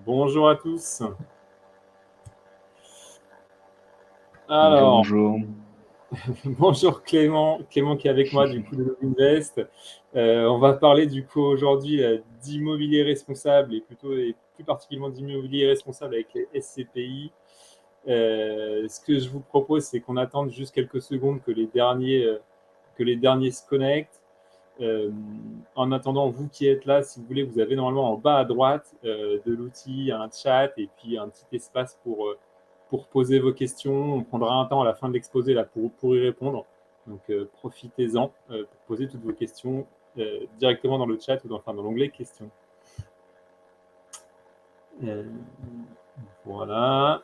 Bonjour à tous. Bonjour, Alors, bonjour. bonjour Clément, Clément qui est avec moi du coup de Novinvest. On va parler du coup aujourd'hui d'immobilier responsable et plus particulièrement d'immobilier responsable avec les SCPI. Ce que je vous propose, c'est qu'on attende juste quelques secondes que les derniers se connectent. Euh, En attendant, vous qui êtes là, si vous voulez, vous avez normalement en bas à droite de l'outil un chat et puis un petit espace pour poser vos questions. On prendra un temps à la fin de l'exposé là pour y répondre. Donc profitez-en pour poser toutes vos questions directement dans le chat ou dans l'onglet questions. Euh, voilà.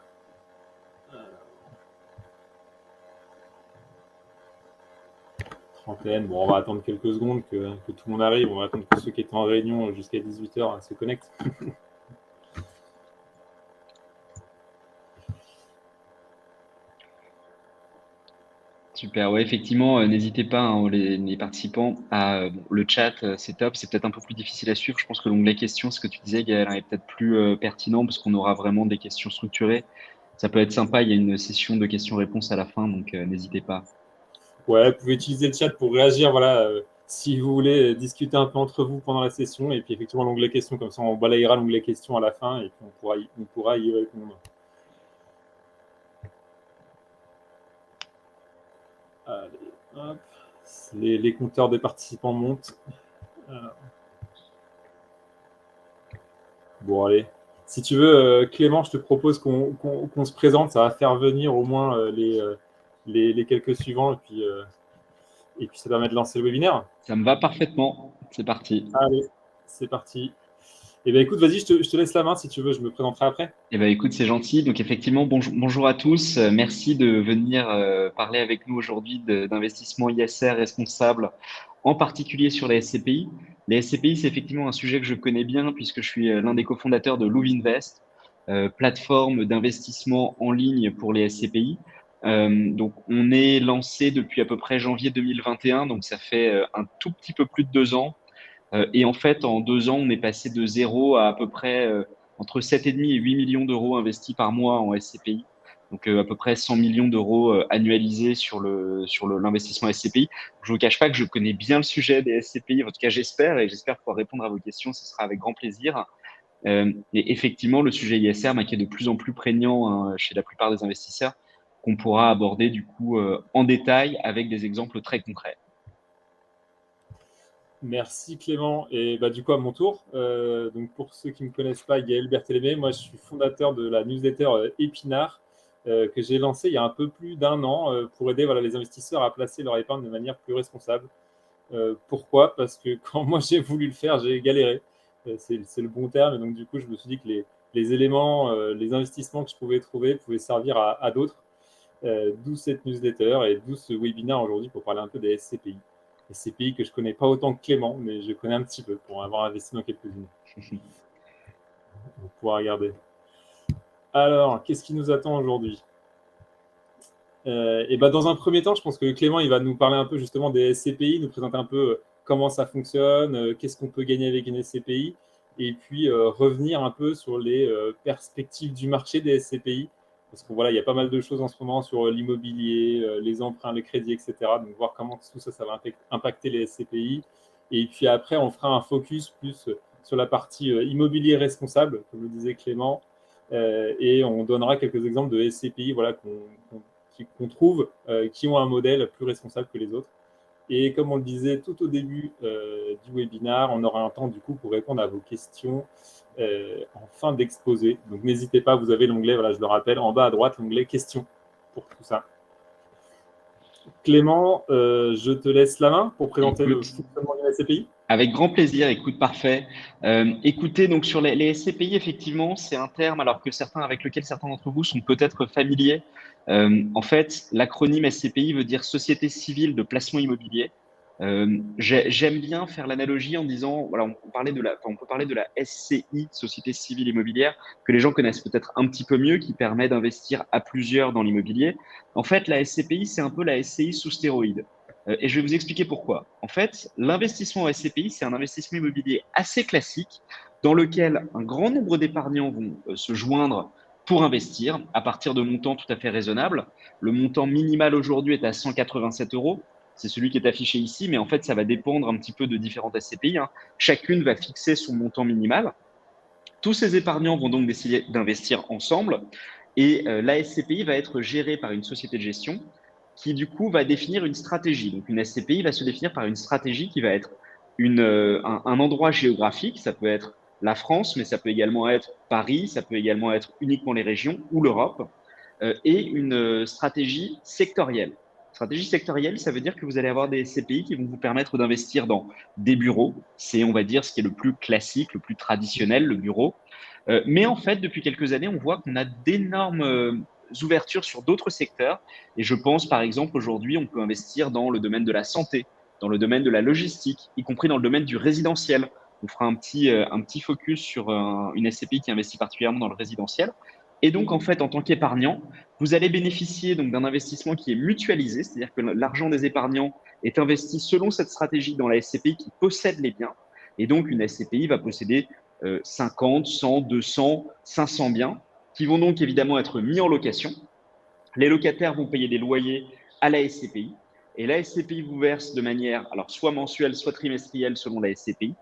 Trentaine. Bon, on va attendre quelques secondes que tout le monde arrive. On va attendre que ceux qui étaient en réunion jusqu'à 18h se connectent. Super, ouais, effectivement, n'hésitez pas, hein, les participants, le chat, c'est top. C'est peut-être un peu plus difficile à suivre. Je pense que l'onglet questions, ce que tu disais, Gaël, est peut-être plus pertinent parce qu'on aura vraiment des questions structurées. Ça peut être sympa. Il y a une session de questions-réponses à la fin, donc n'hésitez pas. Ouais, vous pouvez utiliser le chat pour réagir, voilà, si vous voulez discuter un peu entre vous pendant la session. Et puis effectivement, l'onglet questions, comme ça, on balayera l'onglet questions à la fin et puis on pourra y répondre. Allez, hop. Les compteurs des participants montent. Bon, allez. Si tu veux, Clément, je te propose qu'on se présente. Ça va faire venir au moins les quelques suivants. Et puis, ça permet de lancer le webinaire. Ça me va parfaitement. C'est parti. Allez, c'est parti. Eh bien, écoute, vas-y, je te laisse la main si tu veux. Je me présenterai après. Eh ben, écoute, c'est gentil. Donc, effectivement, bonjour à tous. Merci de venir parler avec nous aujourd'hui d'investissement ISR responsable, en particulier sur les SCPI. Les SCPI, c'est effectivement un sujet que je connais bien puisque je suis l'un des cofondateurs de Lovinvest, plateforme d'investissement en ligne pour les SCPI. Donc, on est lancé depuis à peu près janvier 2021, donc ça fait un tout petit peu plus de 2 ans. Et en fait, en 2 ans, on est passé de zéro à peu près entre 7,5 et 8 millions d'euros investis par mois en SCPI. Donc, à peu près 100 millions d'euros annualisés sur l'investissement SCPI. Je ne vous cache pas que je connais bien le sujet des SCPI, en tout cas, j'espère, et j'espère pouvoir répondre à vos questions. Ce sera avec grand plaisir. Et effectivement, le sujet ISR, qui est de plus en plus prégnant, hein, chez la plupart des investisseurs, qu'on pourra aborder du coup en détail avec des exemples très concrets. Merci Clément. Et bah, du coup, à mon tour, donc pour ceux qui ne me connaissent pas, Gaël Berthélémé, moi je suis fondateur de la newsletter Épinard que j'ai lancée il y a un peu plus d'un an pour aider voilà, les investisseurs à placer leur épargne de manière plus responsable. Pourquoi? Parce que quand moi j'ai voulu le faire, j'ai galéré. C'est le bon terme. Et donc du coup, je me suis dit que les éléments, les investissements que je pouvais trouver pouvaient servir à d'autres. D'où cette newsletter et d'où ce webinaire aujourd'hui pour parler un peu des SCPI. SCPI que je ne connais pas autant que Clément, mais je connais un petit peu pour avoir investi dans quelques-unes. On pourra regarder. Alors, qu'est-ce qui nous attend aujourd'hui? Et ben, dans un premier temps, je pense que Clément il va nous parler un peu justement des SCPI, nous présenter un peu comment ça fonctionne, qu'est-ce qu'on peut gagner avec une SCPI, et puis revenir un peu sur les perspectives du marché des SCPI, parce que voilà, il y a pas mal de choses en ce moment sur l'immobilier, les emprunts, les crédits, etc. Donc voir comment tout ça, ça va impacter les SCPI. Et puis après, on fera un focus plus sur la partie immobilier responsable, comme le disait Clément, et on donnera quelques exemples de SCPI voilà, qu'on trouve, qui ont un modèle plus responsable que les autres. Et comme on le disait tout au début du webinaire, on aura un temps du coup pour répondre à vos questions en fin d'exposé. Donc n'hésitez pas, vous avez l'onglet, voilà, je le rappelle, en bas à droite, l'onglet questions pour tout ça. Clément, je te laisse la main pour présenter le Écoute, fonctionnement d'une SCPI. avec grand plaisir, écoute, parfait. Écoutez, donc sur les SCPI, effectivement, c'est un terme avec lequel certains d'entre vous sont peut-être familiers. En fait, l'acronyme SCPI veut dire Société civile de placement immobilier. J'aime bien faire l'analogie en disant, voilà, on peut parler de la SCI, Société civile immobilière, que les gens connaissent peut-être un petit peu mieux, qui permet d'investir à plusieurs dans l'immobilier. En fait, la SCPI, c'est un peu la SCI sous stéroïde. Et je vais vous expliquer pourquoi. En fait, l'investissement en SCPI, c'est un investissement immobilier assez classique dans lequel un grand nombre d'épargnants vont se joindre pour investir à partir de montants tout à fait raisonnables. Le montant minimal aujourd'hui est à 187 euros. C'est celui qui est affiché ici, mais en fait, ça va dépendre un petit peu de différentes SCPI, hein. Chacune va fixer son montant minimal. Tous ces épargnants vont donc décider d'investir ensemble et la SCPI va être gérée par une société de gestion qui, du coup, va définir une stratégie. Donc, une SCPI va se définir par une stratégie qui va être un endroit géographique. Ça peut être la France, mais ça peut également être Paris, ça peut également être uniquement les régions ou l'Europe, et une stratégie sectorielle. Stratégie sectorielle, ça veut dire que vous allez avoir des SCPI qui vont vous permettre d'investir dans des bureaux. C'est, on va dire, ce qui est le plus classique, le plus traditionnel, le bureau. Mais en fait, depuis quelques années, on voit qu'on a d'énormes ouvertures sur d'autres secteurs. Et je pense, par exemple, aujourd'hui, on peut investir dans le domaine de la santé, dans le domaine de la logistique, y compris dans le domaine du résidentiel. On fera un petit focus sur une SCPI qui investit particulièrement dans le résidentiel. Et donc, en fait, en tant qu'épargnant, vous allez bénéficier donc d'un investissement qui est mutualisé, c'est-à-dire que l'argent des épargnants est investi selon cette stratégie dans la SCPI qui possède les biens. Et donc, une SCPI va posséder 50, 100, 200, 500 biens qui vont donc évidemment être mis en location. Les locataires vont payer des loyers à la SCPI et la SCPI vous verse de manière alors soit mensuelle, soit trimestrielle selon la SCPI,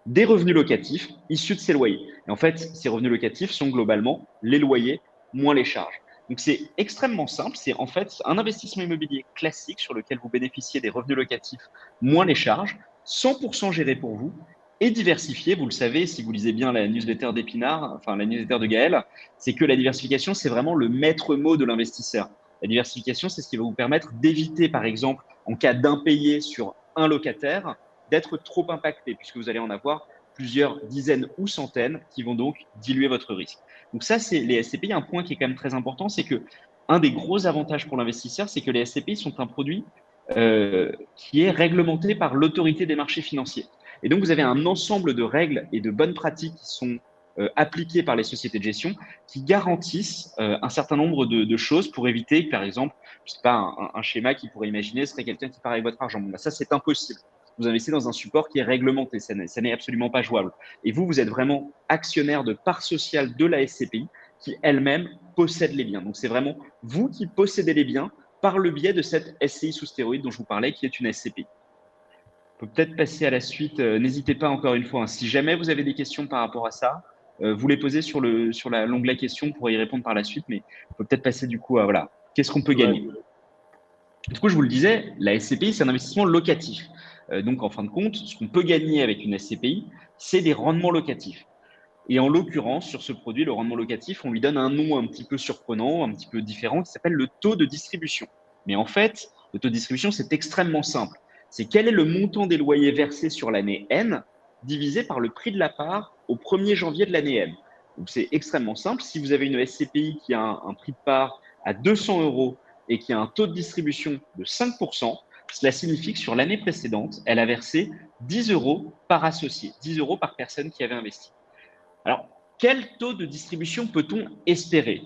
des revenus locatifs issus de ces loyers. Et en fait, ces revenus locatifs sont globalement les loyers moins les charges. Donc c'est extrêmement simple, c'est en fait un investissement immobilier classique sur lequel vous bénéficiez des revenus locatifs moins les charges, 100% géré pour vous et diversifié. Vous le savez, si vous lisez bien la newsletter d'Épinard, enfin la newsletter de Gaël, c'est que la diversification, c'est vraiment le maître mot de l'investisseur. La diversification, c'est ce qui va vous permettre d'éviter, par exemple, en cas d'impayé sur un locataire, d'être trop impacté, puisque vous allez en avoir plusieurs dizaines ou centaines qui vont donc diluer votre risque. Donc ça, c'est les SCPI. Un point qui est quand même très important, c'est que un des gros avantages pour l'investisseur, c'est que les SCPI sont un produit qui est réglementé par l'autorité des marchés financiers. Et donc, vous avez un ensemble de règles et de bonnes pratiques qui sont appliquées par les sociétés de gestion qui garantissent un certain nombre de choses pour éviter que, par exemple, je sais pas, un schéma qui pourrait imaginer serait quelqu'un qui part avec votre argent. Bon, bah, ça, c'est impossible. Vous investissez dans un support qui est réglementé. Ça n'est absolument pas jouable. Et vous, vous êtes vraiment actionnaire de part sociale de la SCPI qui elle-même possède les biens. Donc, c'est vraiment vous qui possédez les biens par le biais de cette SCI sous stéroïde dont je vous parlais, qui est une SCPI. On peut peut-être passer à la suite. N'hésitez pas encore une fois, hein, si jamais vous avez des questions par rapport à ça, vous les posez sur l'onglet questions pour y répondre par la suite, mais on peut peut-être passer du coup à voilà, qu'est-ce qu'on peut gagner. Du coup, je vous le disais, la SCPI, c'est un investissement locatif. Donc, en fin de compte, ce qu'on peut gagner avec une SCPI, c'est des rendements locatifs. Et en l'occurrence, sur ce produit, le rendement locatif, on lui donne un nom un petit peu surprenant, un petit peu différent, qui s'appelle le taux de distribution. Mais en fait, le taux de distribution, c'est extrêmement simple. C'est quel est le montant des loyers versés sur l'année N divisé par le prix de la part au 1er janvier de l'année N. Donc, c'est extrêmement simple. Si vous avez une SCPI qui a un prix de part à 200 euros et qui a un taux de distribution de 5%, cela signifie que sur l'année précédente, elle a versé 10 euros par associé, 10 euros par personne qui avait investi. Alors, quel taux de distribution peut-on espérer?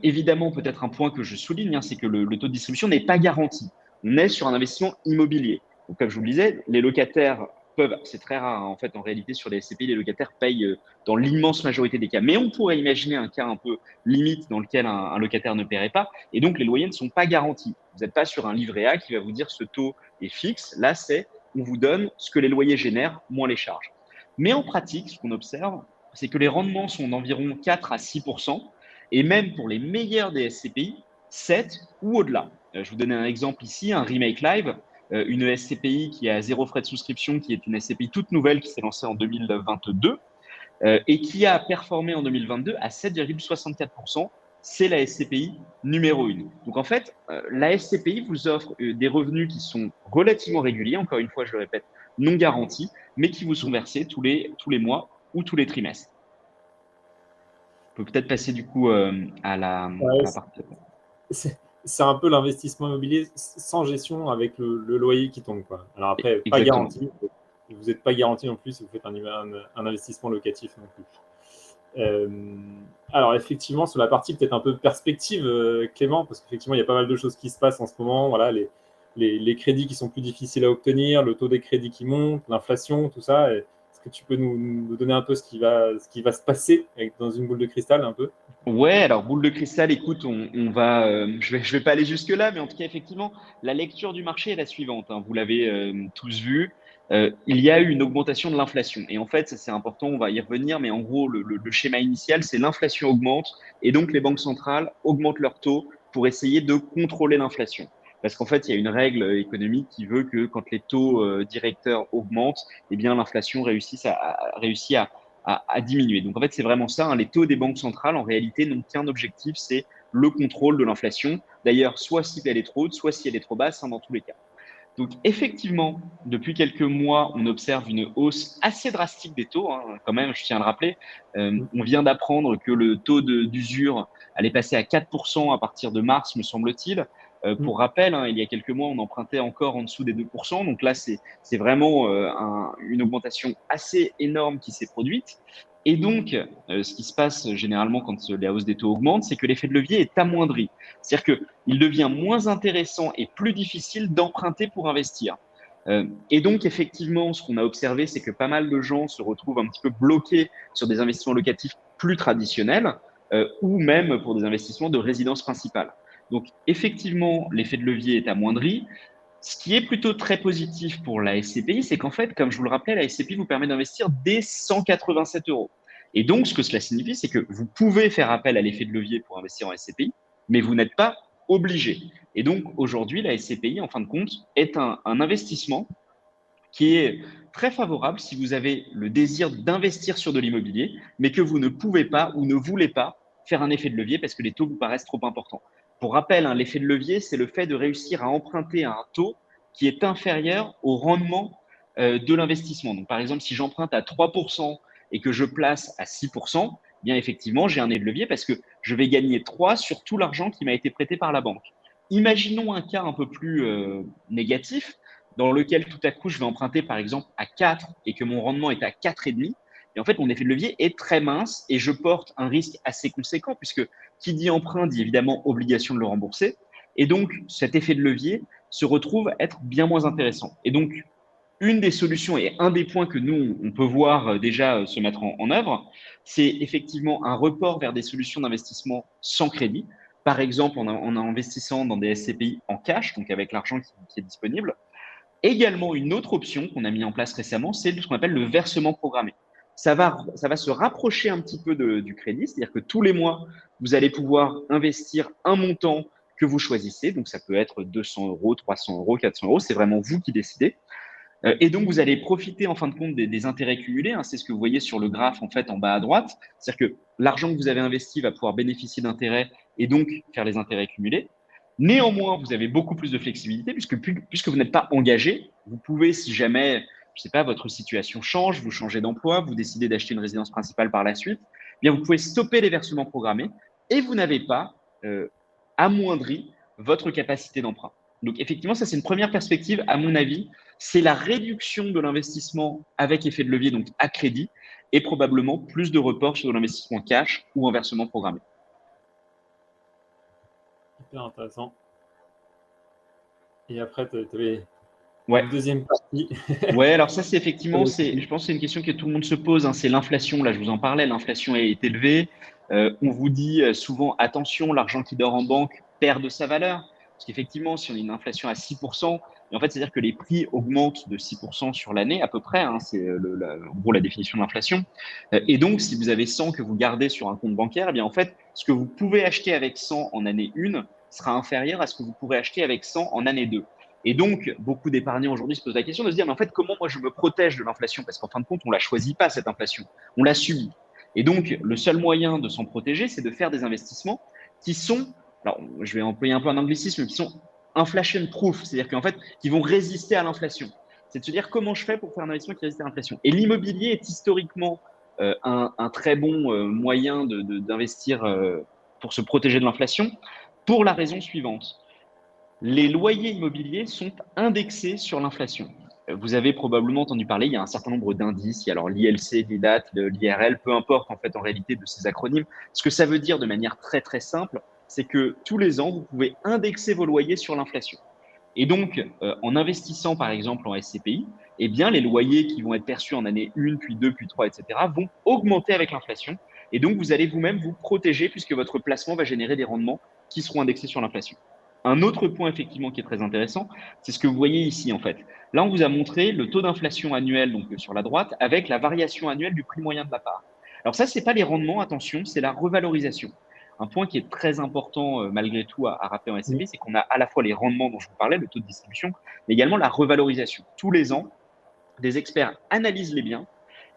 Évidemment, peut-être un point que je souligne, hein, c'est que le taux de distribution n'est pas garanti. On est sur un investissement immobilier. Donc, comme je vous le disais, les locataires peuvent, c'est très rare, hein, en fait, en réalité, sur les SCPI, les locataires payent dans l'immense majorité des cas. Mais on pourrait imaginer un cas un peu limite dans lequel un locataire ne paierait pas. Et donc, les loyers ne sont pas garantis. Vous n'êtes pas sur un livret A qui va vous dire ce taux est fixe. Là, c'est on vous donne ce que les loyers génèrent, moins les charges. Mais en pratique, ce qu'on observe, c'est que les rendements sont d'environ 4 à 6%, et même pour les meilleurs des SCPI, 7 ou au-delà. Je vous donne un exemple ici, un Remake Live, une SCPI qui a zéro frais de souscription, qui est une SCPI toute nouvelle qui s'est lancée en 2022 et qui a performé en 2022 à 7,64%. C'est la SCPI numéro 1. Donc en fait, la SCPI vous offre des revenus qui sont relativement réguliers, encore une fois, je le répète, non garantis, mais qui vous sont versés tous les mois ou tous les trimestres. On peut peut-être passer du coup à la partie. C'est un peu l'investissement immobilier sans gestion avec le loyer qui tombe, quoi. Alors après, pas Exactement. garanti. Vous n'êtes pas garanti non plus si vous faites un investissement locatif non plus. Alors effectivement, sur la partie peut-être un peu perspective, Clément, parce qu'effectivement, il y a pas mal de choses qui se passent en ce moment. Voilà, les crédits qui sont plus difficiles à obtenir, le taux des crédits qui monte, l'inflation, tout ça. Est-ce que tu peux nous donner un peu ce qui va se passer dans une boule de cristal un peu? Ouais, alors boule de cristal, écoute, on va, je vais pas aller jusque là, mais en tout cas, effectivement, la lecture du marché est la suivante, hein. Vous l'avez tous vu. Il y a eu une augmentation de l'inflation. Et en fait, ça c'est important, on va y revenir, mais en gros, le schéma initial, c'est l'inflation augmente et donc les banques centrales augmentent leurs taux pour essayer de contrôler l'inflation. Parce qu'en fait, il y a une règle économique qui veut que quand les taux directeurs augmentent, eh bien l'inflation réussit à diminuer. Donc en fait, c'est vraiment ça, hein. Les taux des banques centrales, en réalité, n'ont qu'un objectif, c'est le contrôle de l'inflation. D'ailleurs, soit si elle est trop haute, soit si elle est trop basse, hein, dans tous les cas. Donc effectivement, depuis quelques mois, on observe une hausse assez drastique des taux, hein, quand même, je tiens à le rappeler. On vient d'apprendre que le taux d'usure allait passer à 4% à partir de mars, me semble-t-il. Pour rappel, hein, il y a quelques mois, on empruntait encore en dessous des 2%. Donc là, c'est vraiment une augmentation assez énorme qui s'est produite. Et donc, ce qui se passe généralement quand la hausse des taux augmente, c'est que l'effet de levier est amoindri. C'est-à-dire qu'il devient moins intéressant et plus difficile d'emprunter pour investir. Et donc, effectivement, ce qu'on a observé, c'est que pas mal de gens se retrouvent un petit peu bloqués sur des investissements locatifs plus traditionnels ou même pour des investissements de résidence principale. Donc, effectivement, l'effet de levier est amoindri. Ce qui est plutôt très positif pour la SCPI, c'est qu'en fait, comme je vous le rappelais, la SCPI vous permet d'investir dès 187 euros. Et donc, ce que cela signifie, c'est que vous pouvez faire appel à l'effet de levier pour investir en SCPI, mais vous n'êtes pas obligé. Et donc, aujourd'hui, la SCPI, en fin de compte, est un investissement qui est très favorable si vous avez le désir d'investir sur de l'immobilier, mais que vous ne pouvez pas ou ne voulez pas faire un effet de levier parce que les taux vous paraissent trop importants. Pour rappel, hein, l'effet de levier, c'est le fait de réussir à emprunter à un taux qui est inférieur au rendement de l'investissement. Donc, par exemple, si j'emprunte à 3% et que je place à 6%, eh bien effectivement, j'ai un effet de levier parce que je vais gagner 3 sur tout l'argent qui m'a été prêté par la banque. Imaginons un cas un peu plus négatif dans lequel tout à coup je vais emprunter par exemple à 4 et que mon rendement est à 4,5. Et en fait, mon effet de levier est très mince et je porte un risque assez conséquent puisque qui dit emprunt dit évidemment obligation de le rembourser. Et donc, cet effet de levier se retrouve être bien moins intéressant. Et donc, une des solutions et un des points que nous, on peut voir déjà se mettre en œuvre, c'est effectivement un report vers des solutions d'investissement sans crédit. Par exemple, en investissant dans des SCPI en cash, donc avec l'argent qui est disponible. Également, une autre option qu'on a mis en place récemment, c'est ce qu'on appelle le versement programmé. Ça va se rapprocher un petit peu du crédit, c'est-à-dire que tous les mois, vous allez pouvoir investir un montant que vous choisissez. Donc, ça peut être 200 euros, 300 euros, 400 euros. C'est vraiment vous qui décidez. Et donc, vous allez profiter en fin de compte des intérêts cumulés, hein. C'est ce que vous voyez sur le graphe en fait en bas à droite. C'est-à-dire que l'argent que vous avez investi va pouvoir bénéficier d'intérêts et donc faire les intérêts cumulés. Néanmoins, vous avez beaucoup plus de flexibilité puisque vous n'êtes pas engagé. Vous pouvez, si jamais, je ne sais pas, votre situation change, vous changez d'emploi, vous décidez d'acheter une résidence principale par la suite, eh bien vous pouvez stopper les versements programmés et vous n'avez pas amoindri votre capacité d'emprunt. Donc effectivement, ça c'est une première perspective, à mon avis, c'est la réduction de l'investissement avec effet de levier, donc à crédit, et probablement plus de report sur l'investissement cash ou en versement programmé. Hyper intéressant. Et après, tu avais Ouais. une deuxième partie. Ouais, alors ça, c'est effectivement, je pense que c'est une question que tout le monde se pose, hein, c'est l'inflation. Là, je vous en parlais, l'inflation est élevée. On vous dit souvent, attention, l'argent qui dort en banque perd de sa valeur. Parce qu'effectivement, si on a une inflation à 6%, et en fait, c'est-à-dire que les prix augmentent de 6% sur l'année à peu près, hein, c'est en gros la définition de l'inflation. Et donc, si vous avez 100 que vous gardez sur un compte bancaire, eh bien en fait, ce que vous pouvez acheter avec 100 en année 1 sera inférieur à ce que vous pourrez acheter avec 100 en année 2. Et donc, beaucoup d'épargnants aujourd'hui se posent la question de se dire, mais en fait, comment moi je me protège de l'inflation? Parce qu'en fin de compte, on ne la choisit pas, cette inflation. On la subit. Et donc, le seul moyen de s'en protéger, c'est de faire des investissements qui sont, alors je vais employer un peu un anglicisme, mais qui sont inflation proof, c'est-à-dire qu'en fait, qui vont résister à l'inflation. C'est de se dire comment je fais pour faire un investissement qui résiste à l'inflation. Et l'immobilier est historiquement un très bon moyen d'investir pour se protéger de l'inflation pour la raison suivante. Les loyers immobiliers sont indexés sur l'inflation. Vous avez probablement entendu parler, il y a un certain nombre d'indices, il y a alors l'ILC, l'ILAT, l'IRL, peu importe en fait en réalité de ces acronymes. Ce que ça veut dire de manière très très simple, c'est que tous les ans, vous pouvez indexer vos loyers sur l'inflation. Et donc, en investissant par exemple en SCPI, eh bien, les loyers qui vont être perçus en année 1, puis 2, puis 3, etc., vont augmenter avec l'inflation. Et donc, vous allez vous-même vous protéger puisque votre placement va générer des rendements qui seront indexés sur l'inflation. Un autre point, effectivement, qui est très intéressant, c'est ce que vous voyez ici, en fait. Là, on vous a montré le taux d'inflation annuel, donc sur la droite, avec la variation annuelle du prix moyen de la part. Alors ça, ce n'est pas les rendements, attention, c'est la revalorisation. Un point qui est très important, malgré tout, à rappeler en SCPI, c'est qu'on a à la fois les rendements dont je vous parlais, le taux de distribution, mais également la revalorisation. Tous les ans, des experts analysent les biens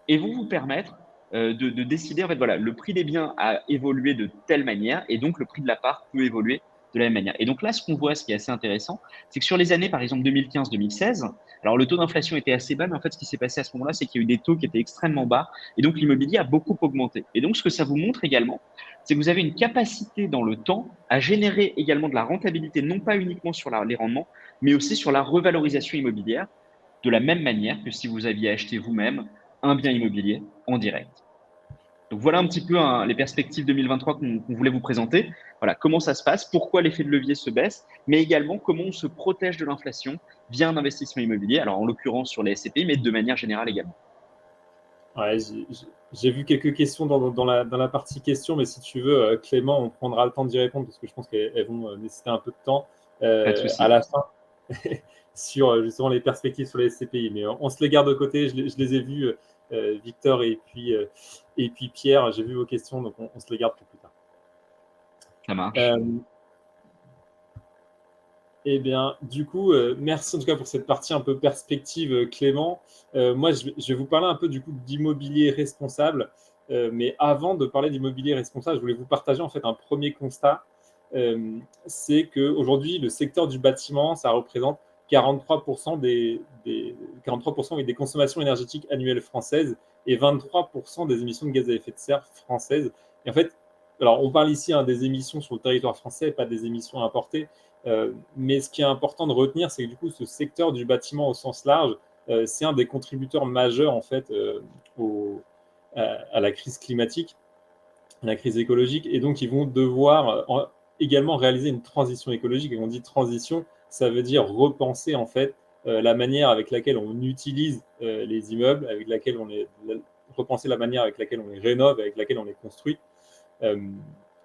et vont vous permettre de décider, en fait, voilà, le prix des biens a évolué de telle manière et donc le prix de la part peut évoluer de la même manière. Et donc là, ce qu'on voit, ce qui est assez intéressant, c'est que sur les années, par exemple, 2015-2016, alors le taux d'inflation était assez bas, mais en fait, ce qui s'est passé à ce moment-là, c'est qu'il y a eu des taux qui étaient extrêmement bas et donc l'immobilier a beaucoup augmenté. Et donc, ce que ça vous montre également, c'est que vous avez une capacité dans le temps à générer également de la rentabilité, non pas uniquement sur les rendements, mais aussi sur la revalorisation immobilière, de la même manière que si vous aviez acheté vous-même un bien immobilier en direct. Donc voilà un petit peu les perspectives 2023 qu'on voulait vous présenter. Voilà comment ça se passe, pourquoi l'effet de levier se baisse, mais également comment on se protège de l'inflation via un investissement immobilier. Alors en l'occurrence sur les SCPI, mais de manière générale également. Ouais, j'ai vu quelques questions dans la partie questions, mais si tu veux, Clément, on prendra le temps d'y répondre parce que je pense qu'elles vont nécessiter un peu de temps Pas de à souci. la fin sur justement les perspectives sur les SCPI. Mais on se les garde de côté. Je les ai vus, Victor et puis Pierre. J'ai vu vos questions, donc on se les garde pour plus tard. Ça marche. Euh, Eh bien, du coup, merci en tout cas pour cette partie un peu perspective, Clément. Moi, je vais vous parler un peu du coup d'immobilier responsable. Mais avant de parler d'immobilier responsable, je voulais vous partager en fait un premier constat. C'est qu'aujourd'hui, le secteur du bâtiment, ça représente 43% 43% oui, des consommations énergétiques annuelles françaises et 23% des émissions de gaz à effet de serre françaises. Et en fait, alors on parle ici des émissions sur le territoire français, pas des émissions importées. Mais ce qui est important de retenir, c'est que du coup, ce secteur du bâtiment au sens large, c'est un des contributeurs majeurs en fait à la crise climatique, à la crise écologique, et donc ils vont devoir également réaliser une transition écologique. Et on dit transition, ça veut dire repenser en fait la manière avec laquelle on utilise les immeubles, avec laquelle repenser la manière avec laquelle on les rénove, avec laquelle on les construit. Euh,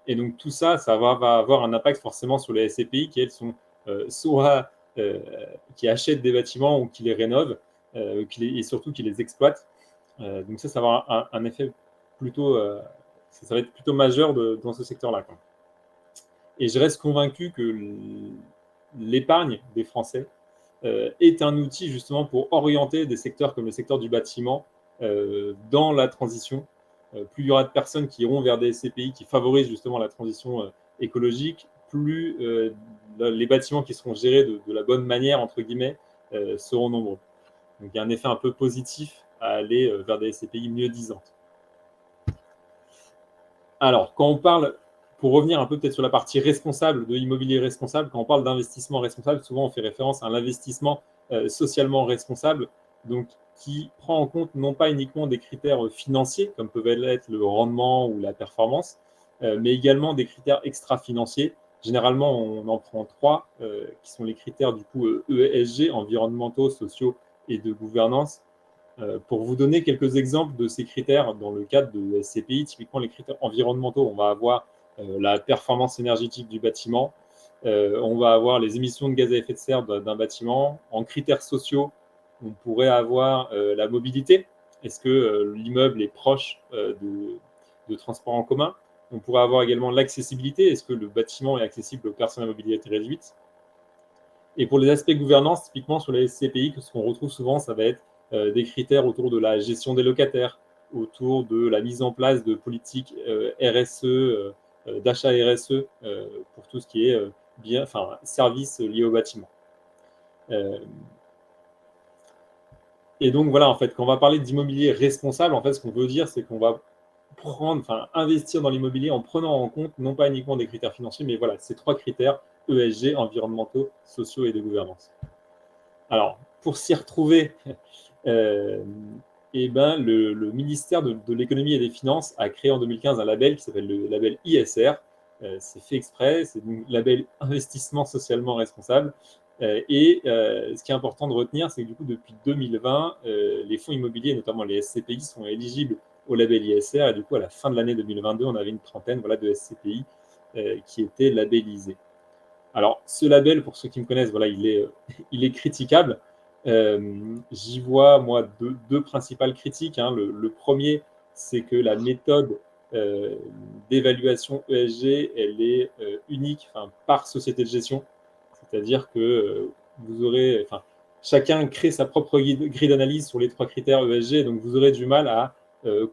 et donc tout ça, ça va avoir un impact forcément sur les SCPI qui, elles, sont soit qui achètent des bâtiments ou qui les rénovent, et surtout qui les exploitent. Donc ça va avoir un effet plutôt, ça va être plutôt majeur dans ce secteur-là, quoi. Et je reste convaincu que l'épargne des Français est un outil justement pour orienter des secteurs comme le secteur du bâtiment dans la transition. Plus il y aura de personnes qui iront vers des SCPI qui favorisent justement la transition écologique, plus les bâtiments qui seront gérés de la bonne manière, entre guillemets, seront nombreux. Donc il y a un effet un peu positif à aller vers des SCPI mieux disantes. Alors, quand on parle, pour revenir un peu peut-être sur la partie responsable de l'immobilier responsable, quand on parle d'investissement responsable, souvent on fait référence à l'investissement socialement responsable, donc qui prend en compte non pas uniquement des critères financiers, comme peuvent être le rendement ou la performance, mais également des critères extra-financiers. Généralement, on en prend trois, qui sont les critères du coup ESG, environnementaux, sociaux et de gouvernance. Pour vous donner quelques exemples de ces critères dans le cadre de SCPI, typiquement les critères environnementaux, on va avoir la performance énergétique du bâtiment, on va avoir les émissions de gaz à effet de serre d'un bâtiment. En critères sociaux, on pourrait avoir la mobilité. Est-ce que l'immeuble est proche de transports en commun? On pourrait avoir également l'accessibilité. Est-ce que le bâtiment est accessible aux personnes à mobilité réduite? Et pour les aspects gouvernance, typiquement sur les SCPI, ce qu'on retrouve souvent, ça va être des critères autour de la gestion des locataires, autour de la mise en place de politiques RSE, d'achat RSE pour tout ce qui est services liés au bâtiment. Et donc voilà, en fait, quand on va parler d'immobilier responsable, en fait, ce qu'on veut dire, c'est qu'on va investir dans l'immobilier en prenant en compte non pas uniquement des critères financiers, mais voilà, ces trois critères ESG, environnementaux, sociaux et de gouvernance. Alors, pour s'y retrouver, le ministère de l'économie et des finances a créé en 2015 un label qui s'appelle le label ISR. C'est fait exprès, c'est donc label investissement socialement responsable. Ce qui est important de retenir, c'est que du coup, depuis 2020, les fonds immobiliers, notamment les SCPI, sont éligibles au label ISR. Et du coup, à la fin de l'année 2022, on avait une trentaine de SCPI qui étaient labellisés. Alors, ce label, pour ceux qui me connaissent, il est critiquable. J'y vois, moi, deux principales critiques. Le premier, c'est que la méthode d'évaluation ESG, elle est unique par société de gestion. C'est-à-dire que vous aurez, chacun crée sa propre grille d'analyse sur les 3 critères ESG, donc vous aurez du mal à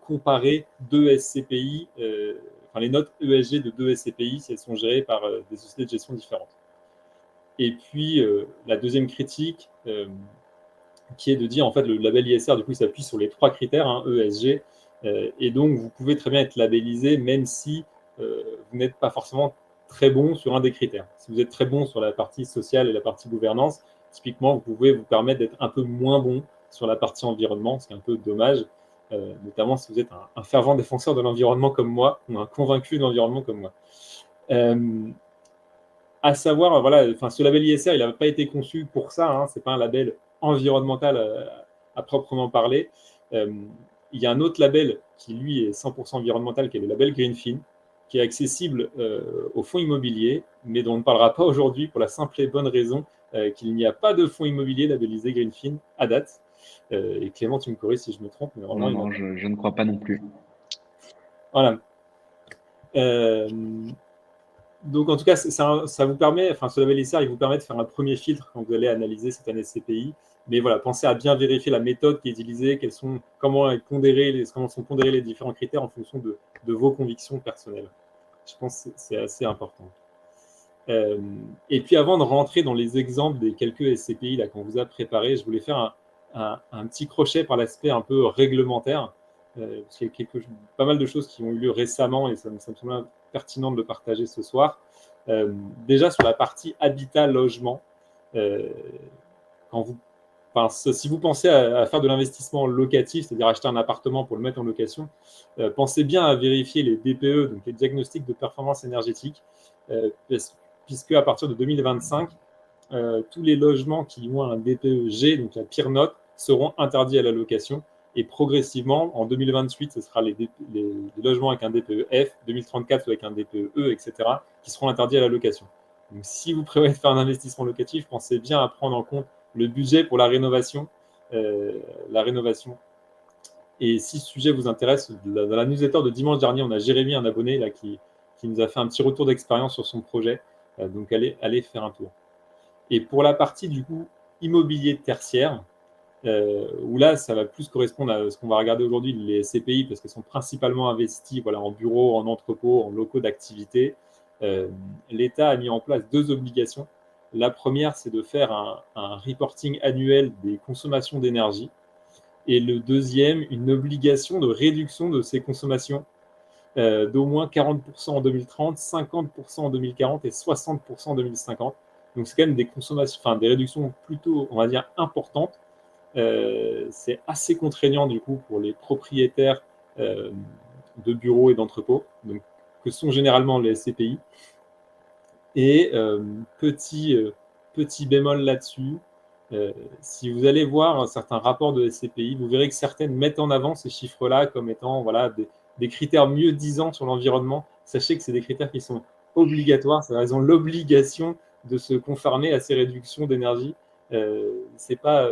comparer 2 SCPI, les notes ESG de 2 SCPI si elles sont gérées par des sociétés de gestion différentes. Et puis, la deuxième critique, qui est de dire, en fait, le label ISR, du coup, il s'appuie sur les 3 critères, ESG, et donc vous pouvez très bien être labellisé, même si vous n'êtes pas forcément très bon sur un des critères. Si vous êtes très bon sur la partie sociale et la partie gouvernance, typiquement, vous pouvez vous permettre d'être un peu moins bon sur la partie environnement, ce qui est un peu dommage, notamment si vous êtes un fervent défenseur de l'environnement comme moi, ou un convaincu de l'environnement comme moi. À savoir, ce label ISR, il n'a pas été conçu pour ça, ce n'est pas un label environnemental à proprement parler. Il y a un autre label qui, lui, est 100% environnemental, qui est le label Greenfin, qui est accessible aux fonds immobiliers, mais dont on ne parlera pas aujourd'hui pour la simple et bonne raison qu'il n'y a pas de fonds immobiliers labellisés Greenfin à date. Et Clément, tu me corriges si je me trompe. Mais non, je ne crois pas non plus. Voilà. Donc, en tout cas, ça vous permet, ce label ISR, il vous permet de faire un premier filtre quand vous allez analyser cette année SCPI. Mais voilà, pensez à bien vérifier la méthode qui est utilisée, comment sont pondérés les différents critères en fonction de vos convictions personnelles. Je pense que c'est assez important. Et puis, avant de rentrer dans les exemples des quelques SCPI là, qu'on vous a préparés, je voulais faire un petit crochet par l'aspect un peu réglementaire, parce qu'il y a pas mal de choses qui ont eu lieu récemment et ça me semble pertinent de le partager ce soir. Déjà, sur la partie habitat-logement, si vous pensez à faire de l'investissement locatif, c'est-à-dire acheter un appartement pour le mettre en location, pensez bien à vérifier les DPE, donc les diagnostics de performance énergétique, puisque à partir de 2025, tous les logements qui ont un DPE G, donc la pire note, seront interdits à la location. Et progressivement, en 2028, ce sera les logements avec un DPE F, 2034 avec un DPE E, etc., qui seront interdits à la location. Donc, si vous prévoyez de faire un investissement locatif, pensez bien à prendre en compte le budget pour la rénovation. Et si ce sujet vous intéresse, dans la newsletter de dimanche dernier, on a Jérémy, un abonné, là, qui nous a fait un petit retour d'expérience sur son projet. Donc, allez faire un tour. Et pour la partie, du coup, immobilier tertiaire, où là, ça va plus correspondre à ce qu'on va regarder aujourd'hui, les SCPI, parce qu'elles sont principalement investies en bureaux, en entrepôts, en locaux d'activité. L'État a mis en place 2 obligations. La première, c'est de faire un reporting annuel des consommations d'énergie. Et le deuxième, une obligation de réduction de ces consommations d'au moins 40% en 2030, 50% en 2040 et 60% en 2050. Donc, c'est quand même des consommations, des réductions plutôt, on va dire, importantes. C'est assez contraignant du coup pour les propriétaires de bureaux et d'entrepôts, que sont généralement les SCPI. Et petit bémol là-dessus, si vous allez voir certains rapports de SCPI, vous verrez que certaines mettent en avant ces chiffres-là comme étant des critères mieux disants sur l'environnement. Sachez que c'est des critères qui sont obligatoires, elles ont l'obligation de se conformer à ces réductions d'énergie. C'est pas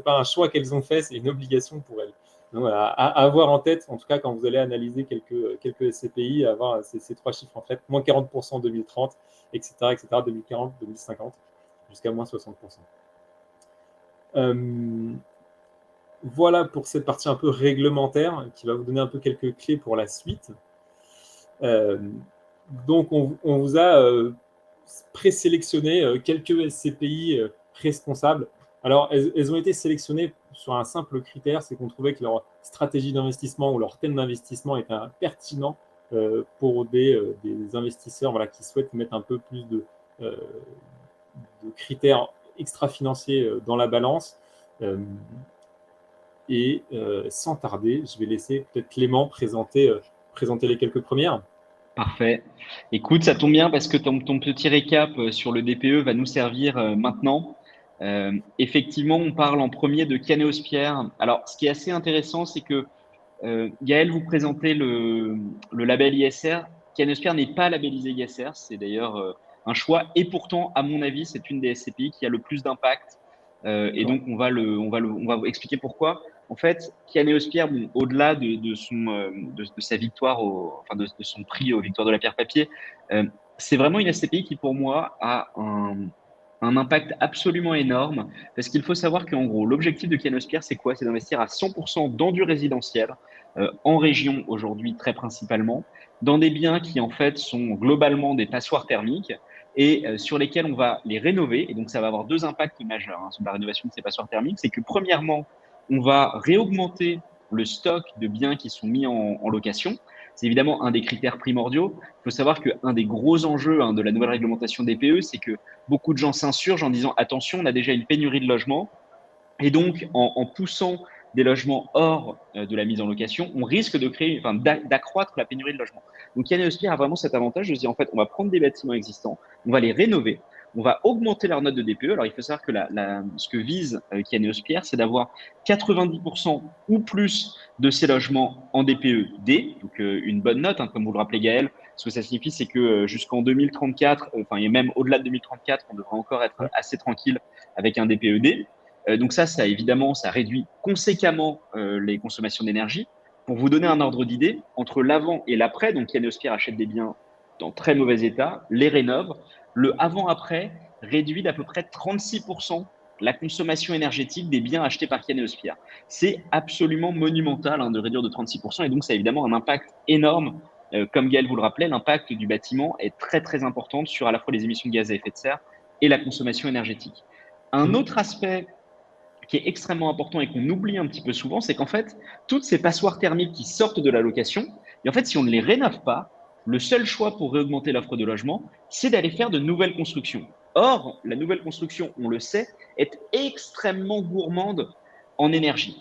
un choix qu'elles ont fait, c'est une obligation pour elles. Donc voilà, à avoir en tête, en tout cas quand vous allez analyser quelques SCPI, avoir ces 3 chiffres en tête, moins 40% en 2030, etc., 2040, 2050, jusqu'à moins 60%. Voilà pour cette partie un peu réglementaire qui va vous donner un peu quelques clés pour la suite. Donc on vous a présélectionné quelques SCPI responsables. Alors, elles ont été sélectionnées sur un simple critère, c'est qu'on trouvait que leur stratégie d'investissement ou leur thème d'investissement était pertinent pour des investisseurs qui souhaitent mettre un peu plus de critères extra-financiers dans la balance. Et sans tarder, je vais laisser peut-être Clément présenter les quelques premières. Parfait. Écoute, ça tombe bien parce que ton petit récap sur le DPE va nous servir maintenant. Effectivement, on parle en premier de Caneosphere. Alors, ce qui est assez intéressant, c'est que Gaël, vous présentez le label ISR. Caneosphere n'est pas labellisé ISR, c'est d'ailleurs un choix. Et pourtant, à mon avis, c'est une des SCPI qui a le plus d'impact. Et D'accord. donc, on va expliquer pourquoi. En fait, Caneosphere, bon, au-delà de sa victoire, enfin de son prix aux Victoires de la Pierre Papier, c'est vraiment une SCPI qui, pour moi, a un impact absolument énorme. Parce qu'il faut savoir qu'en gros, l'objectif de Caneosphere, c'est quoi? C'est d'investir à 100% dans du résidentiel, en région aujourd'hui très principalement, dans des biens qui en fait sont globalement des passoires thermiques et sur lesquels on va les rénover. Et donc, ça va avoir deux impacts majeurs sur la rénovation de ces passoires thermiques. C'est que premièrement, on va réaugmenter le stock de biens qui sont mis en location. C'est évidemment un des critères primordiaux. Il faut savoir qu'un des gros enjeux de la nouvelle réglementation des PE, c'est que beaucoup de gens s'insurgent en disant attention, on a déjà une pénurie de logements. Et donc, en poussant des logements hors de la mise en location, on risque de créer, enfin, d'accroître la pénurie de logements. Donc, Yaneosphere a vraiment cet avantage de se dire, en fait, on va prendre des bâtiments existants, on va les rénover, on va augmenter leur note de DPE. Alors, il faut savoir que ce que vise Yaneosphere, c'est d'avoir 90% ou plus de ces logements en DPE D, donc une bonne note, comme vous le rappelez Gaël. Ce que ça signifie, c'est que jusqu'en 2034, enfin, et même au-delà de 2034, on devrait encore être assez tranquille avec un DPE D. Donc ça évidemment, ça réduit conséquemment les consommations d'énergie. Pour vous donner un ordre d'idée, entre l'avant et l'après, donc Yaneosphere achète des biens dans très mauvais état, les rénove. Le avant-après réduit d'à peu près 36% la consommation énergétique des biens achetés par Yaneosphere. C'est absolument monumental de réduire de 36%, et donc ça a évidemment un impact énorme. Comme Gaël vous le rappelait, l'impact du bâtiment est très très important sur à la fois les émissions de gaz à effet de serre et la consommation énergétique. Un Mhm. autre aspect qui est extrêmement important et qu'on oublie un petit peu souvent, c'est qu'en fait, toutes ces passoires thermiques qui sortent de la location, et en fait, si on ne les rénove pas, le seul choix pour réaugmenter l'offre de logement, c'est d'aller faire de nouvelles constructions. Or, la nouvelle construction, on le sait, est extrêmement gourmande en énergie.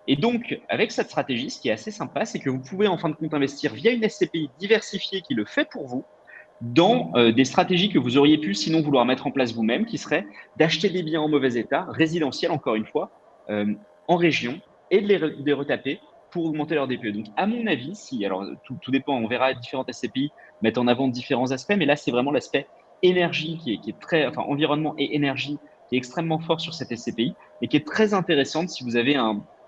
Et donc, avec cette stratégie, ce qui est assez sympa, c'est que vous pouvez en fin de compte investir via une SCPI diversifiée qui le fait pour vous, dans des stratégies que vous auriez pu sinon vouloir mettre en place vous-même, qui seraient d'acheter des biens en mauvais état, résidentiels encore une fois, en région, et de les retaper pour augmenter leur DPE. Donc, à mon avis, si, alors tout dépend, on verra différentes SCPI mettent en avant différents aspects, mais là, c'est vraiment l'aspect énergie qui est très, enfin, environnement et énergie qui est extrêmement fort sur cette SCPI et qui est très intéressante si vous avez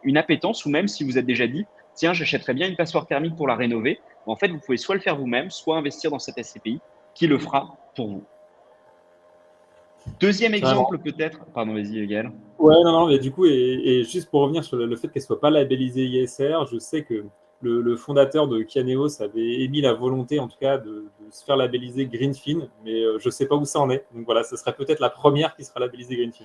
une appétence ou même si vous êtes déjà dit, tiens, j'achèterais bien une passoire thermique pour la rénover. En fait, vous pouvez soit le faire vous-même, soit investir dans cette SCPI qui le fera pour vous. Deuxième Carrément. exemple, peut-être. Pardon, vas-y, Gaël. Ouais, non, non, mais du coup, et juste pour revenir sur le fait qu'elle ne soit pas labellisée ISR, je sais que le fondateur de Kianeos avait émis la volonté, en tout cas, de se faire labelliser Greenfin, mais je ne sais pas où ça en est. Donc voilà, ce serait peut-être la première qui sera labellisée Greenfin.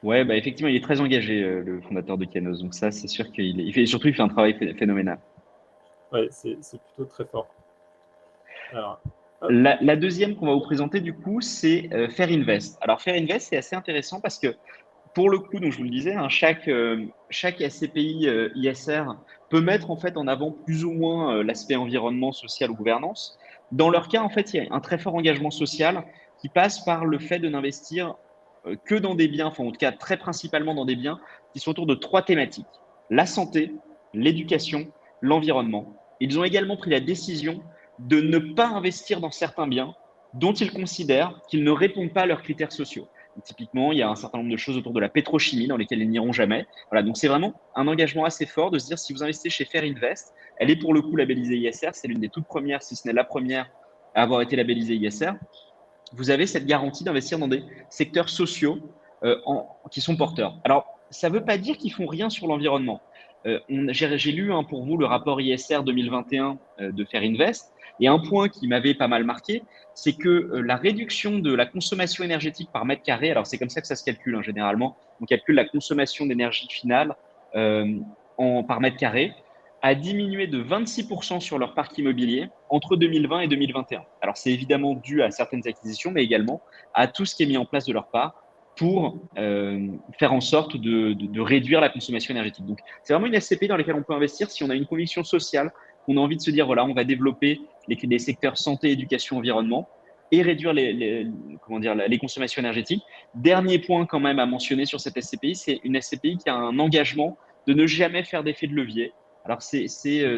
Ouais, bah effectivement, il est très engagé, le fondateur de Kianos. Donc ça, c'est sûr qu'il fait, surtout, il fait un travail phénoménal. Ouais, c'est plutôt très fort. Alors, hop. La deuxième qu'on va vous présenter, du coup, c'est Fair Invest. Alors, Fair Invest, c'est assez intéressant parce que, pour le coup, donc je vous le disais, chaque SCPI ISR peut mettre en fait en avant plus ou moins l'aspect environnement, social ou gouvernance. Dans leur cas, en fait, il y a un très fort engagement social qui passe par le fait de n'investir que dans des biens, enfin en tout cas très principalement dans des biens qui sont autour de trois thématiques: la santé, l'éducation, l'environnement. Ils ont également pris la décision de ne pas investir dans certains biens dont ils considèrent qu'ils ne répondent pas à leurs critères sociaux. Donc, typiquement, il y a un certain nombre de choses autour de la pétrochimie dans lesquelles ils n'iront jamais. Voilà, donc c'est vraiment un engagement assez fort de se dire, si vous investissez chez Fair Invest, elle est pour le coup labellisée ISR, c'est l'une des toutes premières, si ce n'est la première à avoir été labellisée ISR. Vous avez cette garantie d'investir dans des secteurs sociaux qui sont porteurs. Alors, ça ne veut pas dire qu'ils font rien sur l'environnement. J'ai lu pour vous le rapport ISR 2021 de Fair Invest, et un point qui m'avait pas mal marqué, c'est que la réduction de la consommation énergétique par mètre carré, alors c'est comme ça que ça se calcule généralement, on calcule la consommation d'énergie finale euh, par mètre carré, a diminué de 26% sur leur parc immobilier entre 2020 et 2021. Alors, c'est évidemment dû à certaines acquisitions, mais également à tout ce qui est mis en place de leur part pour faire en sorte de réduire la consommation énergétique. Donc, c'est vraiment une SCP dans laquelle on peut investir si on a une conviction sociale, qu'on a envie de se dire, voilà, on va développer les secteurs santé, éducation, environnement. et réduire comment dire, les consommations énergétiques. Dernier point quand même à mentionner sur cette SCPI, c'est une SCPI qui a un engagement de ne jamais faire d'effet de levier. Alors,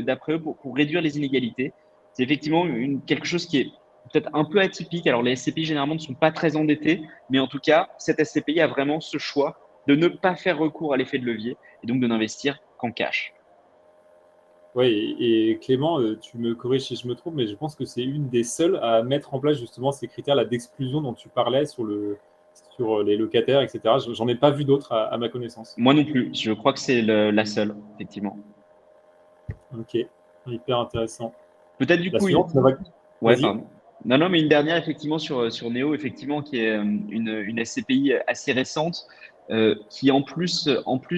d'après eux, pour réduire les inégalités, c'est effectivement quelque chose qui est peut-être un peu atypique. Alors, les SCPI, généralement, ne sont pas très endettés, mais en tout cas, cette SCPI a vraiment ce choix de ne pas faire recours à l'effet de levier et donc de n'investir qu'en cash. Oui, et Clément, tu me corriges si je me trompe, mais je pense que c'est une des seules à mettre en place justement ces critères là d'exclusion dont tu parlais sur les locataires, etc. J'en ai pas vu d'autres à ma connaissance. Moi non plus, je crois que c'est la seule, effectivement. Ok, hyper intéressant. Peut-être du La coup, suivante, ouais, vas-y. pardon. Non, non, mais une dernière, effectivement, sur Neo, effectivement, qui est une SCPI assez récente, qui en plus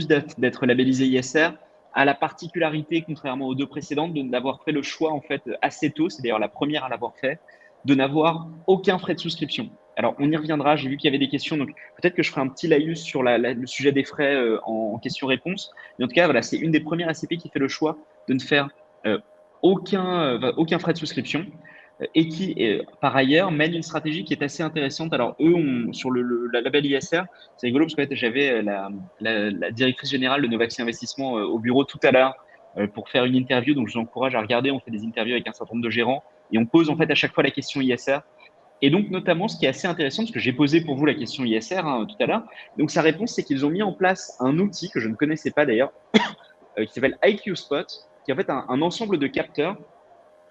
d'être labellisée ISR, a la particularité, contrairement aux deux précédentes, d'avoir fait le choix, en fait, assez tôt, c'est d'ailleurs la première à l'avoir fait, de n'avoir aucun frais de souscription. Alors, on y reviendra, j'ai vu qu'il y avait des questions, donc peut-être que je ferai un petit laïus sur le sujet des frais en question-réponse. Mais en tout cas, voilà, c'est une des premières SCPI qui fait le choix de ne faire euh, aucun frais de souscription et qui, par ailleurs, mène une stratégie qui est assez intéressante. Alors, eux, sur la label ISR, c'est rigolo parce que j'avais la directrice générale de Novaxi Investissement au bureau tout à l'heure pour faire une interview. Donc, je vous encourage à regarder. On fait des interviews avec un certain nombre de gérants et on pose en fait à chaque fois la question ISR. Et donc, notamment, ce qui est assez intéressant, parce que j'ai posé pour vous la question ISR tout à l'heure, donc sa réponse, c'est qu'ils ont mis en place un outil que je ne connaissais pas d'ailleurs, qui s'appelle IQ Spot, qui est en fait un ensemble de capteurs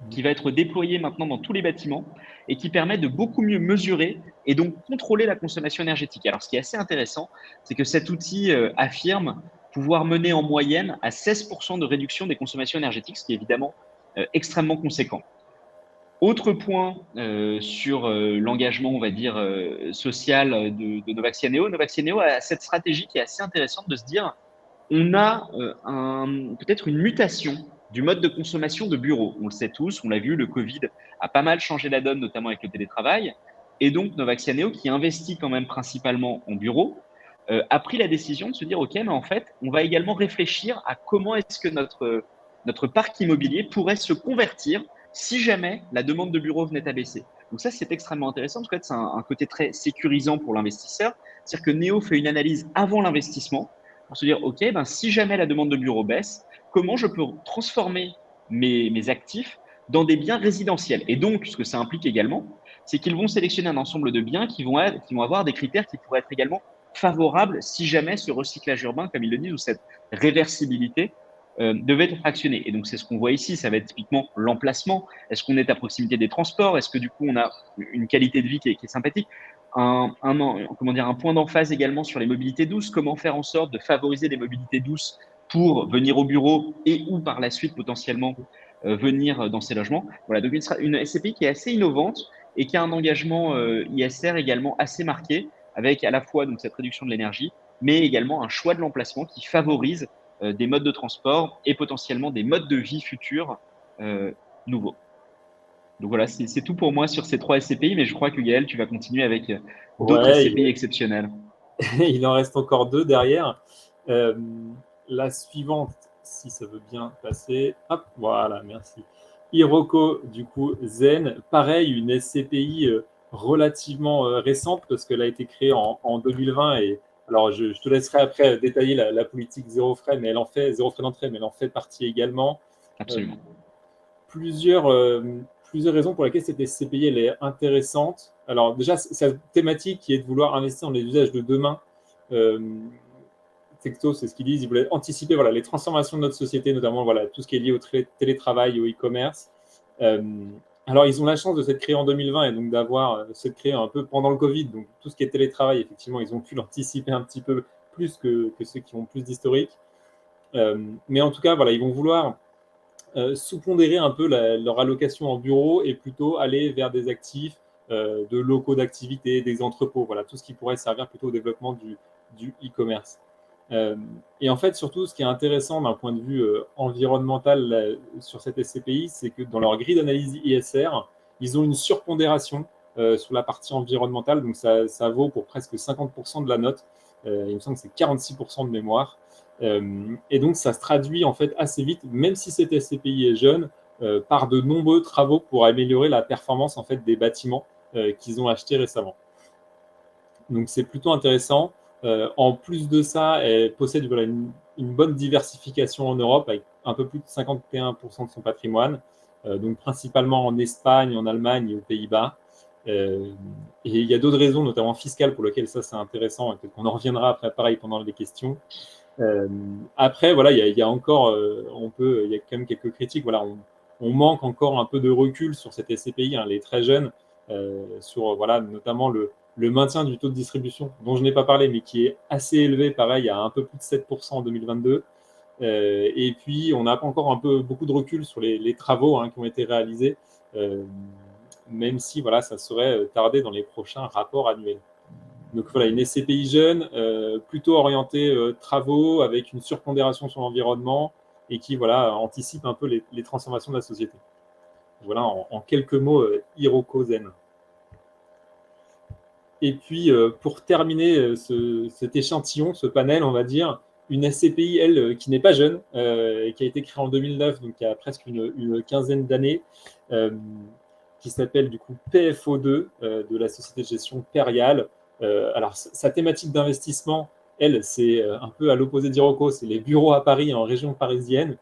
qui va être déployé maintenant dans tous les bâtiments et qui permet de beaucoup mieux mesurer et donc contrôler la consommation énergétique. Alors, ce qui est assez intéressant, c'est que cet outil affirme pouvoir mener en moyenne à 16% de réduction des consommations énergétiques, ce qui est évidemment extrêmement conséquent. Autre point sur l'engagement, on va dire, social de Novaxianeo. Novaxianeo a cette stratégie qui est assez intéressante de se dire, on a peut-être une mutation du mode de consommation de bureau. On le sait tous, on l'a vu, le Covid a pas mal changé la donne, notamment avec le télétravail. Et donc, Novaxianeo, qui investit quand même principalement en bureau, a pris la décision de se dire, OK, mais en fait, on va également réfléchir à comment est-ce que notre parc immobilier pourrait se convertir si jamais la demande de bureau venait à baisser. Donc ça, c'est extrêmement intéressant, parce que c'est un côté très sécurisant pour l'investisseur. C'est-à-dire que Néo fait une analyse avant l'investissement pour se dire, OK, ben, si jamais la demande de bureau baisse, comment je peux transformer mes actifs dans des biens résidentiels. Et donc, ce que ça implique également, c'est qu'ils vont sélectionner un ensemble de biens qui vont avoir des critères qui pourraient être également favorables si jamais ce recyclage urbain, comme ils le disent, ou cette réversibilité devait être actionné. Et donc, c'est ce qu'on voit ici. Ça va être typiquement l'emplacement. Est-ce qu'on est à proximité des transports? Est-ce que du coup, on a une qualité de vie qui est sympathique? Comment dire, un point d'emphase également sur les mobilités douces. Comment faire en sorte de favoriser les mobilités douces pour venir au bureau et ou par la suite potentiellement venir dans ces logements. Voilà, donc une SCPI qui est assez innovante et qui a un engagement ISR également assez marqué avec à la fois donc, cette réduction de l'énergie, mais également un choix de l'emplacement qui favorise des modes de transport et potentiellement des modes de vie futurs nouveaux. Donc voilà, c'est tout pour moi sur ces trois SCPI, mais je crois que Gaël, tu vas continuer avec d'autres Ouais, SCPI exceptionnels. il en reste encore deux derrière. Euh, la suivante, si ça veut bien passer. Hop, voilà, merci. Hiroko, du coup, Zen. Pareil, une SCPI relativement récente parce qu'elle a été créée en 2020. Et alors, je te laisserai après détailler la politique zéro frais, mais elle en fait zéro frais d'entrée, mais elle en fait partie également. Euh, Absolument. plusieurs, plusieurs raisons pour lesquelles cette SCPI elle est intéressante. Alors déjà, sa thématique qui est de vouloir investir dans les usages de demain. Euh, Texto, c'est ce qu'ils disent, ils voulaient anticiper voilà, les transformations de notre société, notamment voilà, tout ce qui est lié au télétravail et au e-commerce. Euh, alors, ils ont la chance de s'être créés en 2020 et donc d'avoir s'être créés un peu pendant le Covid. Donc, tout ce qui est télétravail, effectivement, ils ont pu l'anticiper un petit peu plus que ceux qui ont plus d'historique. Mais en tout cas, voilà, ils vont vouloir sous-pondérer un peu leur allocation en bureau et plutôt aller vers des actifs de locaux d'activité, des entrepôts, voilà, tout ce qui pourrait servir plutôt au développement du e-commerce. Et en fait, surtout, ce qui est intéressant d'un point de vue environnemental sur cette SCPI, c'est que dans leur grille d'analyse ISR, ils ont une surpondération sur la partie environnementale, donc ça vaut pour presque 50% de la note. Il me semble que c'est 46% de mémoire. Et donc, ça se traduit en fait assez vite, même si cette SCPI est jeune, par de nombreux travaux pour améliorer la performance en fait des bâtiments. qu'ils ont acheté récemment. Donc, c'est plutôt intéressant. En plus de ça, elle possède voilà, une bonne diversification en Europe, avec un peu plus de 51% de son patrimoine, donc principalement en Espagne, en Allemagne et aux Pays-Bas. Et il y a d'autres raisons, notamment fiscales, pour lesquelles ça c'est intéressant, et peut-être qu'on en reviendra après, pareil, pendant les questions. Après, voilà, il y a encore, il y a quand même quelques critiques. Voilà, on manque encore un peu de recul sur cette SCPI, hein, les très jeunes, sur voilà, notamment le maintien du taux de distribution, dont je n'ai pas parlé, mais qui est assez élevé, pareil, à un peu plus de 7% en 2022. Et puis, on n'a pas encore beaucoup de recul sur les travaux, hein, qui ont été réalisés, même si voilà, ça serait tardé dans les prochains rapports annuels. Donc voilà, une SCPI jeune, plutôt orientée travaux, avec une surpondération sur l'environnement, et qui voilà, anticipe un peu les transformations de la société. Voilà, en quelques mots, Hiroko Zen. Et puis, pour terminer cet échantillon, ce panel, on va dire, une SCPI, elle, qui n'est pas jeune, qui a été créée en 2009, donc il y a presque une quinzaine d'années, qui s'appelle du coup PFO2, de la société de gestion Perial. Alors, sa thématique d'investissement, elle, c'est un peu à l'opposé d'Iroko, c'est les bureaux à Paris, en région parisienne.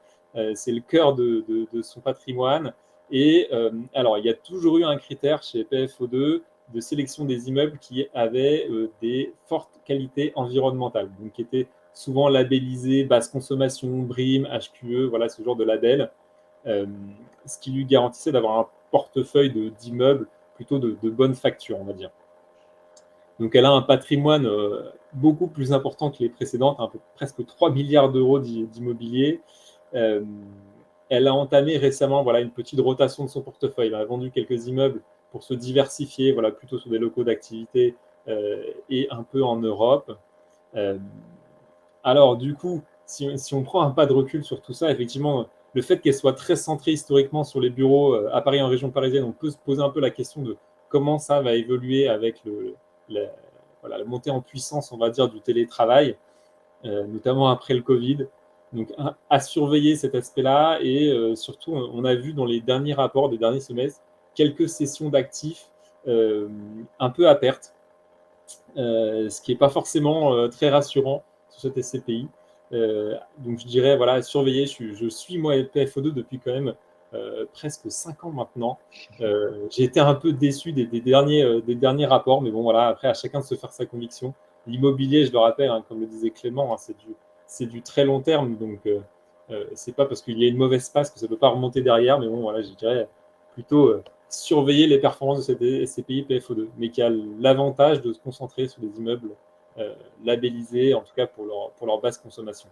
C'est le cœur de son patrimoine. Et alors, il y a toujours eu un critère chez PFO2 de sélection des immeubles qui avaient des fortes qualités environnementales, donc qui étaient souvent labellisés basse consommation, BREEAM, HQE, voilà ce genre de label, ce qui lui garantissait d'avoir un portefeuille d'immeubles plutôt de bonne facture, on va dire. Donc elle a un patrimoine beaucoup plus important que les précédentes, presque 3 milliards d'euros d'immobilier. Elle a entamé récemment voilà, une petite rotation de son portefeuille. Elle a vendu quelques immeubles pour se diversifier, voilà, plutôt sur des locaux d'activité et un peu en Europe. Alors, du coup, si on prend un pas de recul sur tout ça, effectivement, le fait qu'elle soit très centrée historiquement sur les bureaux à Paris, en région parisienne, on peut se poser un peu la question de comment ça va évoluer avec la montée en puissance, on va dire, du télétravail, notamment après le Covid. Donc, à surveiller cet aspect-là. Et surtout, on a vu dans les derniers rapports des derniers semestres quelques cessions d'actifs un peu à perte, ce qui n'est pas forcément très rassurant sur cette SCPI. Donc, je dirais, voilà, surveiller. Je suis, moi, PFO2 depuis quand même presque 5 ans maintenant. J'ai été un peu déçu des derniers rapports, mais bon, voilà, après, à chacun de se faire sa conviction. L'immobilier, je le rappelle, hein, comme le disait Clément, hein, c'est du très long terme, donc c'est pas parce qu'il y a une mauvaise passe que ça ne peut pas remonter derrière, mais bon, voilà, je dirais plutôt surveiller les performances de cette SCPI PFO2, mais qui a l'avantage de se concentrer sur des immeubles labellisés, en tout cas pour leur basse consommation.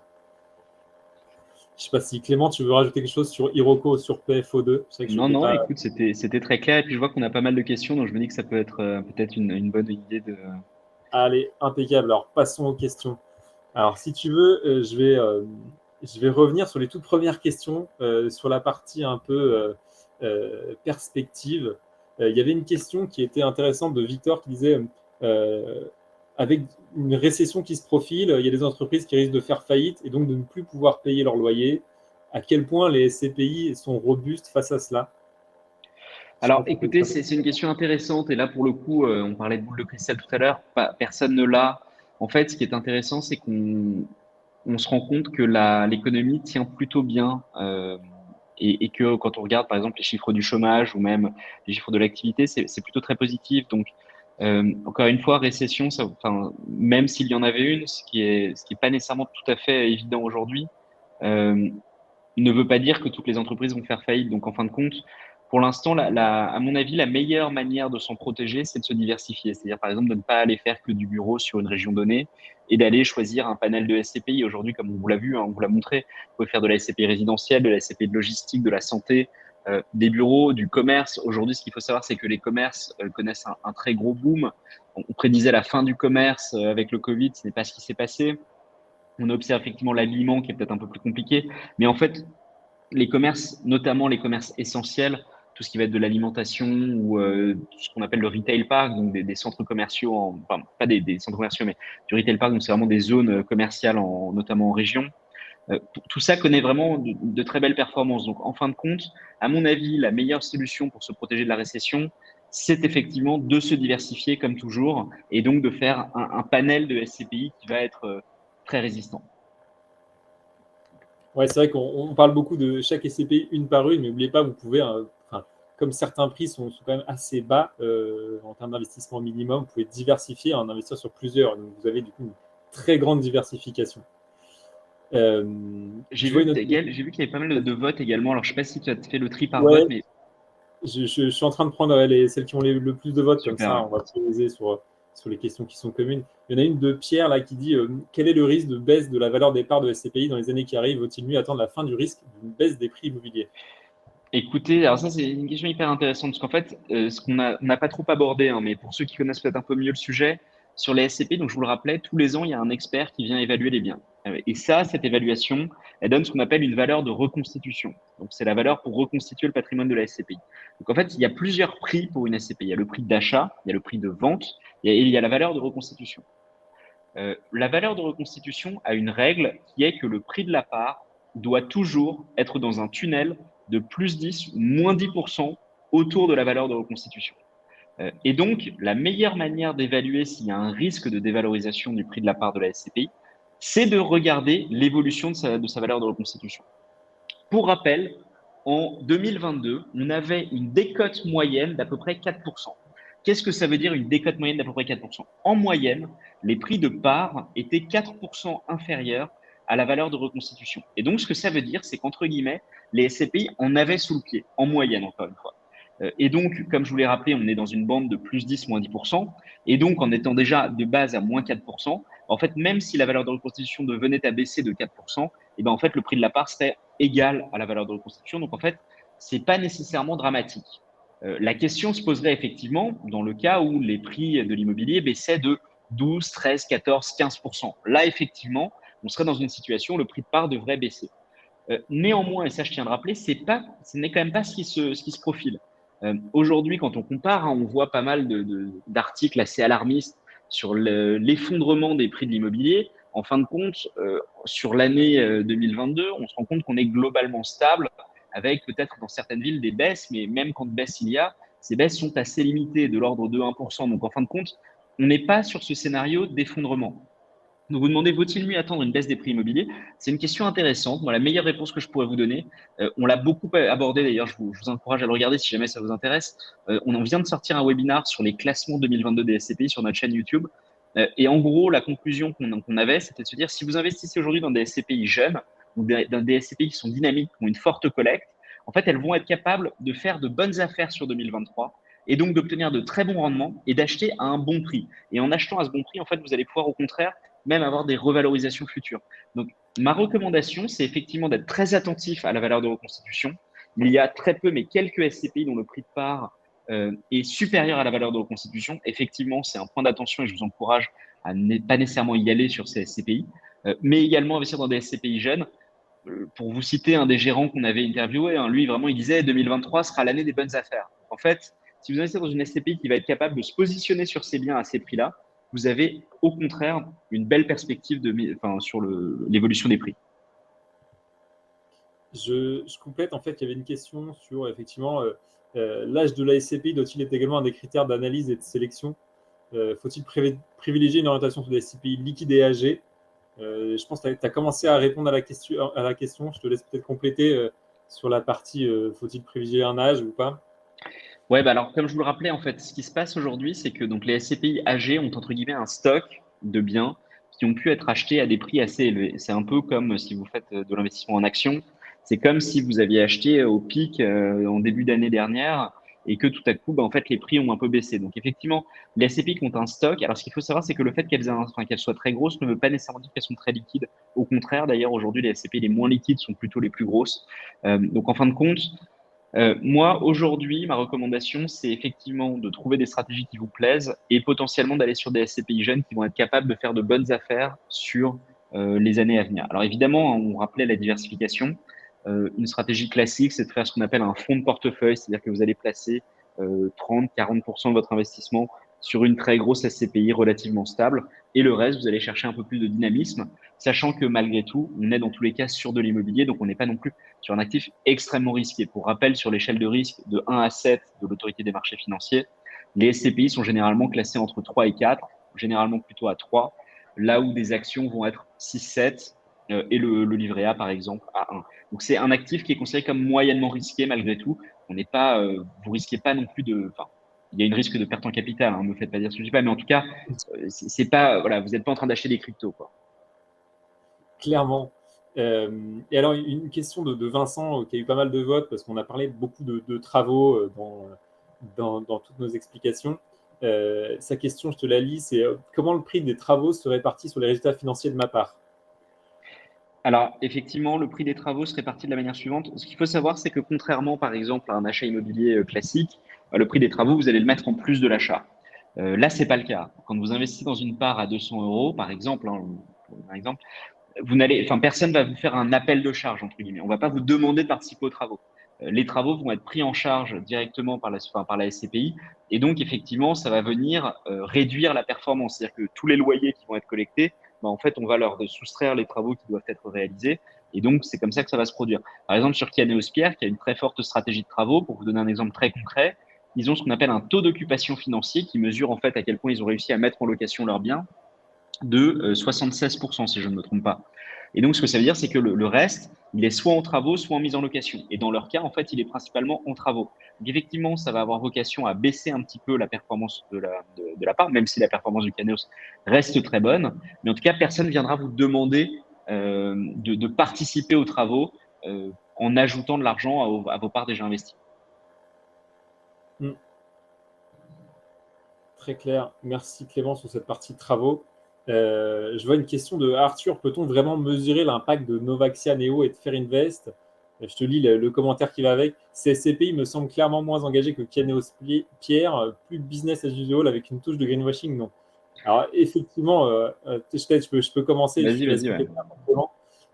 Je ne sais pas si Clément, tu veux rajouter quelque chose sur Hiroko ou sur PFO2. Non, écoute, c'était très clair. Et puis je vois qu'on a pas mal de questions, donc je me dis que ça peut être peut-être une bonne idée de. Allez, impeccable. Alors, passons aux questions. Alors, si tu veux, je vais revenir sur les toutes premières questions, sur la partie un peu perspective. Il y avait une question qui était intéressante de Victor qui disait avec une récession qui se profile, il y a des entreprises qui risquent de faire faillite et donc de ne plus pouvoir payer leur loyer. À quel point les SCPI sont robustes face à cela? Alors, écoutez, c'est une question intéressante. Et là, pour le coup, on parlait de boule de cristal tout à l'heure. Personne ne l'a. En fait, ce qui est intéressant, c'est qu'on se rend compte que l'économie tient plutôt bien. Et que quand on regarde, par exemple, les chiffres du chômage ou même les chiffres de l'activité, c'est plutôt très positif. Donc, encore une fois, récession, enfin, même s'il y en avait une, ce qui est pas nécessairement tout à fait évident aujourd'hui, euh, ne veut pas dire que toutes les entreprises vont faire faillite. Donc, en fin de compte, pour l'instant, à mon avis, la meilleure manière de s'en protéger, c'est de se diversifier. C'est-à-dire, par exemple, de ne pas aller faire que du bureau sur une région donnée et d'aller choisir un panel de SCPI. Aujourd'hui, comme on vous l'a vu, hein, on vous l'a montré, vous pouvez faire de la SCPI résidentielle, de la SCPI de logistique, de la santé, des bureaux, du commerce. Aujourd'hui, ce qu'il faut savoir, c'est que les commerces connaissent un très gros boom. On prédisait la fin du commerce avec le Covid, ce n'est pas ce qui s'est passé. On observe effectivement l'habillement qui est peut-être un peu plus compliqué. Mais en fait, les commerces, notamment les commerces essentiels, tout ce qui va être de l'alimentation ou ce qu'on appelle le retail park, donc des centres commerciaux, enfin pas des centres commerciaux, mais du retail park, donc c'est vraiment des zones commerciales, notamment en région. Tout ça connaît vraiment de très belles performances. Donc en fin de compte, à mon avis, la meilleure solution pour se protéger de la récession, c'est effectivement de se diversifier comme toujours et donc de faire un panel de SCPI qui va être très résistant. Ouais, c'est vrai qu'on parle beaucoup de chaque SCPI une par une, mais n'oubliez pas, vous pouvez, comme certains prix sont quand même assez bas en termes d'investissement minimum, vous pouvez diversifier en investir sur plusieurs. Donc, vous avez du coup une très grande diversification. J'ai Je vois vu, une autre question. j'ai vu qu'il y avait pas mal de votes également. Alors, je ne sais pas si tu as fait le tri par vote, Ouais, mais je suis en train de prendre celles qui ont le plus de votes, comme super. ça, on va prioriser sur les questions qui sont communes. Il y en a une de Pierre là qui dit quel est le risque de baisse de la valeur des parts de SCPI dans les années qui arrivent? Vaut-il mieux attendre la fin du risque d'une baisse des prix immobiliers? Écoutez, alors ça, c'est une question hyper intéressante parce qu'en fait, ce qu'on a, on n'a pas trop abordé, hein, mais pour ceux qui connaissent peut-être un peu mieux le sujet, sur les SCP, donc je vous le rappelais, tous les ans, il y a un expert qui vient évaluer les biens. Et ça, cette évaluation, elle donne ce qu'on appelle une valeur de reconstitution. Donc, c'est la valeur pour reconstituer le patrimoine de la SCPI. Donc, en fait, il y a plusieurs prix pour une SCPI. Il y a le prix d'achat, il y a le prix de vente et il y a la valeur de reconstitution. La valeur de reconstitution a une règle qui est que le prix de la part doit toujours être dans un tunnel de plus 10 ou moins 10% autour de la valeur de reconstitution. Et donc, la meilleure manière d'évaluer s'il y a un risque de dévalorisation du prix de la part de la SCPI, c'est de regarder l'évolution de sa valeur de reconstitution. Pour rappel, en 2022, on avait une décote moyenne d'à peu près 4%. Qu'est-ce que ça veut dire une décote moyenne d'à peu près 4%? En moyenne, les prix de part étaient 4% inférieurs à la valeur de reconstitution. Et donc, ce que ça veut dire, c'est qu'entre guillemets, les SCPI en avaient sous le pied, en moyenne, encore une fois. Et donc, comme je vous l'ai rappelé, on est dans une bande de plus 10, moins 10%. Et donc, en étant déjà de base à moins 4%, en fait, même si la valeur de reconstitution devenait à baisser de 4%, et ben en fait, le prix de la part serait égal à la valeur de reconstitution. Donc, en fait, c'est pas nécessairement dramatique. La question se poserait effectivement dans le cas où les prix de l'immobilier baissaient de 12, 13, 14, 15%. Là, effectivement, on serait dans une situation où le prix de part devrait baisser. Néanmoins, et ça je tiens à le rappeler, ce n'est quand même pas ce qui se profile. Aujourd'hui, quand on compare, hein, on voit pas mal d'articles assez alarmistes sur l'effondrement des prix de l'immobilier. En fin de compte, sur l'année 2022, on se rend compte qu'on est globalement stable, avec peut-être dans certaines villes des baisses, mais même quand baisse il y a, ces baisses sont assez limitées, de l'ordre de 1%. Donc en fin de compte, on n'est pas sur ce scénario d'effondrement. Donc, vous demandez, vaut-il mieux attendre une baisse des prix immobiliers? C'est une question intéressante. Moi, la meilleure réponse que je pourrais vous donner, on l'a beaucoup abordé d'ailleurs, je vous encourage à le regarder si jamais ça vous intéresse. On vient de sortir un webinar sur les classements 2022 des SCPI sur notre chaîne YouTube. Et en gros, la conclusion qu'on avait, c'était de se dire, si vous investissez aujourd'hui dans des SCPI jeunes, ou dans des SCPI qui sont dynamiques, qui ont une forte collecte, en fait, elles vont être capables de faire de bonnes affaires sur 2023 et donc d'obtenir de très bons rendements et d'acheter à un bon prix. Et en achetant à ce bon prix, en fait, vous allez pouvoir au contraire même avoir des revalorisations futures. Donc, ma recommandation, c'est effectivement d'être très attentif à la valeur de reconstitution. Il y a très peu, mais quelques SCPI dont le prix de part est supérieur à la valeur de reconstitution. Effectivement, c'est un point d'attention et je vous encourage à ne pas nécessairement y aller sur ces SCPI, mais également investir dans des SCPI jeunes. Pour vous citer un des gérants qu'on avait interviewé, hein, lui, vraiment, il disait 2023 sera l'année des bonnes affaires. En fait, si vous investissez dans une SCPI qui va être capable de se positionner sur ces biens à ces prix-là, vous avez au contraire une belle perspective sur l'évolution des prix. Je complète, en fait, il y avait une question sur, effectivement, l'âge de la SCPI doit-il être également un des critères d'analyse et de sélection? Faut-il privilégier une orientation sur des SCPI liquides et âgés? Je pense que tu as commencé à répondre à la question. Je te laisse peut-être compléter sur la partie faut-il privilégier un âge ou pas? Ouais, bah alors comme je vous le rappelais, en fait, ce qui se passe aujourd'hui, c'est que donc les SCPI âgés ont entre guillemets un stock de biens qui ont pu être achetés à des prix assez élevés. C'est un peu comme si vous faites de l'investissement en action. C'est comme si vous aviez acheté au pic en début d'année dernière et que tout à coup, bah, en fait, les prix ont un peu baissé. Donc effectivement, les SCPI ont un stock. Alors ce qu'il faut savoir, c'est que le fait qu'elles soient très grosses ne veut pas nécessairement dire qu'elles sont très liquides. Au contraire, d'ailleurs, aujourd'hui, les SCPI les moins liquides sont plutôt les plus grosses. Donc en fin de compte, moi, aujourd'hui, ma recommandation, c'est effectivement de trouver des stratégies qui vous plaisent et potentiellement d'aller sur des SCPI jeunes qui vont être capables de faire de bonnes affaires sur les années à venir. Alors évidemment, on rappelait la diversification. Une stratégie classique, c'est de faire ce qu'on appelle un fonds de portefeuille, c'est-à-dire que vous allez placer 30-40% de votre investissement sur une très grosse SCPI relativement stable et le reste, vous allez chercher un peu plus de dynamisme, sachant que malgré tout, on est dans tous les cas sur de l'immobilier, donc on n'est pas non plus sur un actif extrêmement risqué. Pour rappel, sur l'échelle de risque de 1 à 7 de l'autorité des marchés financiers, Les SCPI sont généralement classés entre 3 et 4, généralement plutôt à 3, là où des actions vont être 6, 7 et le livret A, par exemple, à 1. Donc, c'est un actif qui est considéré comme moyennement risqué malgré tout. On n'est pas, vous risquez pas non plus de, enfin, il y a une risque de perte en capital, hein, ne me faites pas dire ce que je dis pas, mais en tout cas, c'est pas, voilà, vous n'êtes pas en train d'acheter des cryptos, quoi. Clairement. Et alors, une question de Vincent qui a eu pas mal de votes parce qu'on a parlé beaucoup de travaux dans toutes nos explications. Sa question, je te la lis, c'est comment le prix des travaux se répartit sur les résultats financiers de ma part? Alors, effectivement, le prix des travaux se répartit de la manière suivante. Ce qu'il faut savoir, c'est que contrairement, par exemple, à un achat immobilier classique, le prix des travaux, vous allez le mettre en plus de l'achat. Là, c'est pas le cas. Quand vous investissez dans une part à 200 euros, par exemple, hein, par exemple, vous n'allez, enfin, personne va vous faire un appel de charge, entre guillemets. On va pas vous demander de participer aux travaux. Les travaux vont être pris en charge directement par la SCPI. Et donc, effectivement, ça va venir réduire la performance. C'est-à-dire que tous les loyers qui vont être collectés, ben, en fait, on va leur soustraire les travaux qui doivent être réalisés. Et donc, c'est comme ça que ça va se produire. Par exemple, sur Kianéos Pierre, qui a une très forte stratégie de travaux, pour vous donner un exemple très concret, ils ont ce qu'on appelle un taux d'occupation financier qui mesure en fait à quel point ils ont réussi à mettre en location leurs biens de 76%, si je ne me trompe pas. Et donc, ce que ça veut dire, c'est que le reste, il est soit en travaux, soit en mise en location. Et dans leur cas, en fait, il est principalement en travaux. Donc, effectivement, ça va avoir vocation à baisser un petit peu la performance de la part, même si la performance du Caneos reste très bonne. Mais en tout cas, personne ne viendra vous demander de participer aux travaux en ajoutant de l'argent à vos parts déjà investies. Hmm. Très clair. Merci Clément sur cette partie de travaux. Je vois une question de Arthur. Peut-on vraiment mesurer l'impact de Novaxia Neo et de Fair Invest? Je te lis le commentaire qui va avec. CSCPI me semble clairement moins engagé que Kianeos Pierre, plus business as usual avec une touche de greenwashing, non. Alors effectivement, je peux commencer et tu Vas-y, te laisses vas-y, ouais. compléter simplement.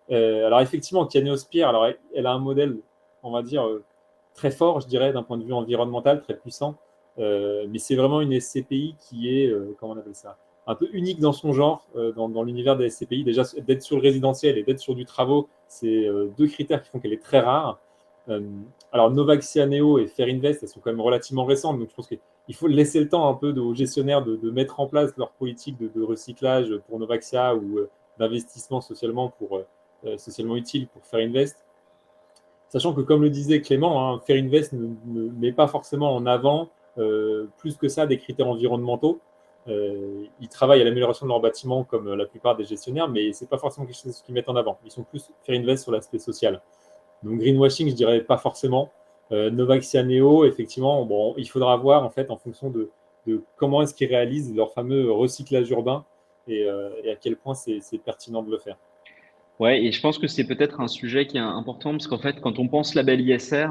Alors effectivement, Kianeos Pierre, alors elle a un modèle, on va dire, très fort, je dirais, d'un point de vue environnemental, très puissant. Mais c'est vraiment une SCPI qui est, comment on appelle ça, un peu unique dans son genre, dans l'univers des SCPI. Déjà, d'être sur le résidentiel et d'être sur du travaux, c'est deux critères qui font qu'elle est très rare. Euh, alors, Novaxia Neo et Fair Invest, elles sont quand même relativement récentes, donc je pense qu'il faut laisser le temps un peu aux gestionnaires de mettre en place leur politique de recyclage pour Novaxia ou d'investissement socialement utile pour Fair Invest. Sachant que, comme le disait Clément, hein, Fair Invest ne met pas forcément en avant plus que ça des critères environnementaux. Ils travaillent à l'amélioration de leurs bâtiments comme la plupart des gestionnaires, mais ce n'est pas forcément quelque chose qu'ils mettent en avant. Ils sont plus Fair Invest sur l'aspect social. Donc greenwashing, je dirais pas forcément. Novaxia Neo, effectivement, bon, il faudra voir en fait en fonction de comment est-ce qu'ils réalisent leur fameux recyclage urbain et à quel point c'est pertinent de le faire. Ouais, et je pense que c'est peut-être un sujet qui est important parce qu'en fait, quand on pense label ISR,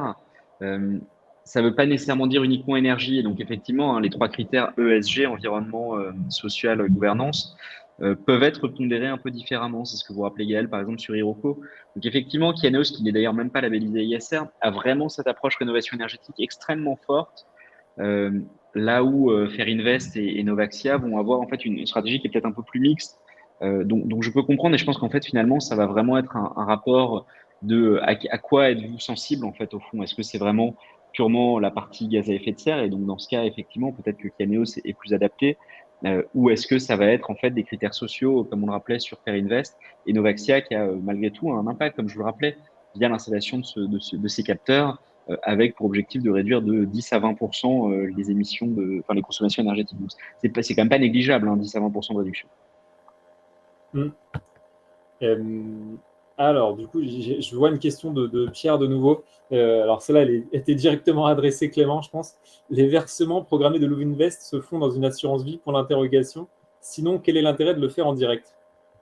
euh, ça ne veut pas nécessairement dire uniquement énergie. Et donc, effectivement, hein, les trois critères ESG, environnement, social, gouvernance, peuvent être pondérés un peu différemment. C'est ce que vous rappelez, Gaël, par exemple, sur Hiroko. Donc, effectivement, Kianos, qui n'est d'ailleurs même pas labellisé ISR, a vraiment cette approche rénovation énergétique extrêmement forte. Euh, Là où Fair Invest et Novaxia vont avoir en fait une stratégie qui est peut-être un peu plus mixte. Donc je peux comprendre et je pense qu'en fait finalement ça va vraiment être un rapport de à quoi êtes-vous sensible en fait au fond. Est-ce que c'est vraiment purement la partie gaz à effet de serre et donc dans ce cas effectivement peut-être que Kianeos est plus adapté ou est-ce que ça va être en fait des critères sociaux comme on le rappelait sur Fair Invest et Novaxia qui a malgré tout un impact comme je le rappelais via l'installation de ces capteurs avec pour objectif de réduire de 10 à 20% les émissions enfin les consommations énergétiques. Donc, c'est quand même pas négligeable, hein, 10 à 20% de réduction. Mm. Euh, alors, du coup, je vois une question de Pierre de nouveau. Alors, celle-là, elle était directement adressée Clément, je pense. Les versements programmés de Lovinvest se font dans une assurance vie pour l'interrogation. Sinon, quel est l'intérêt de le faire en direct?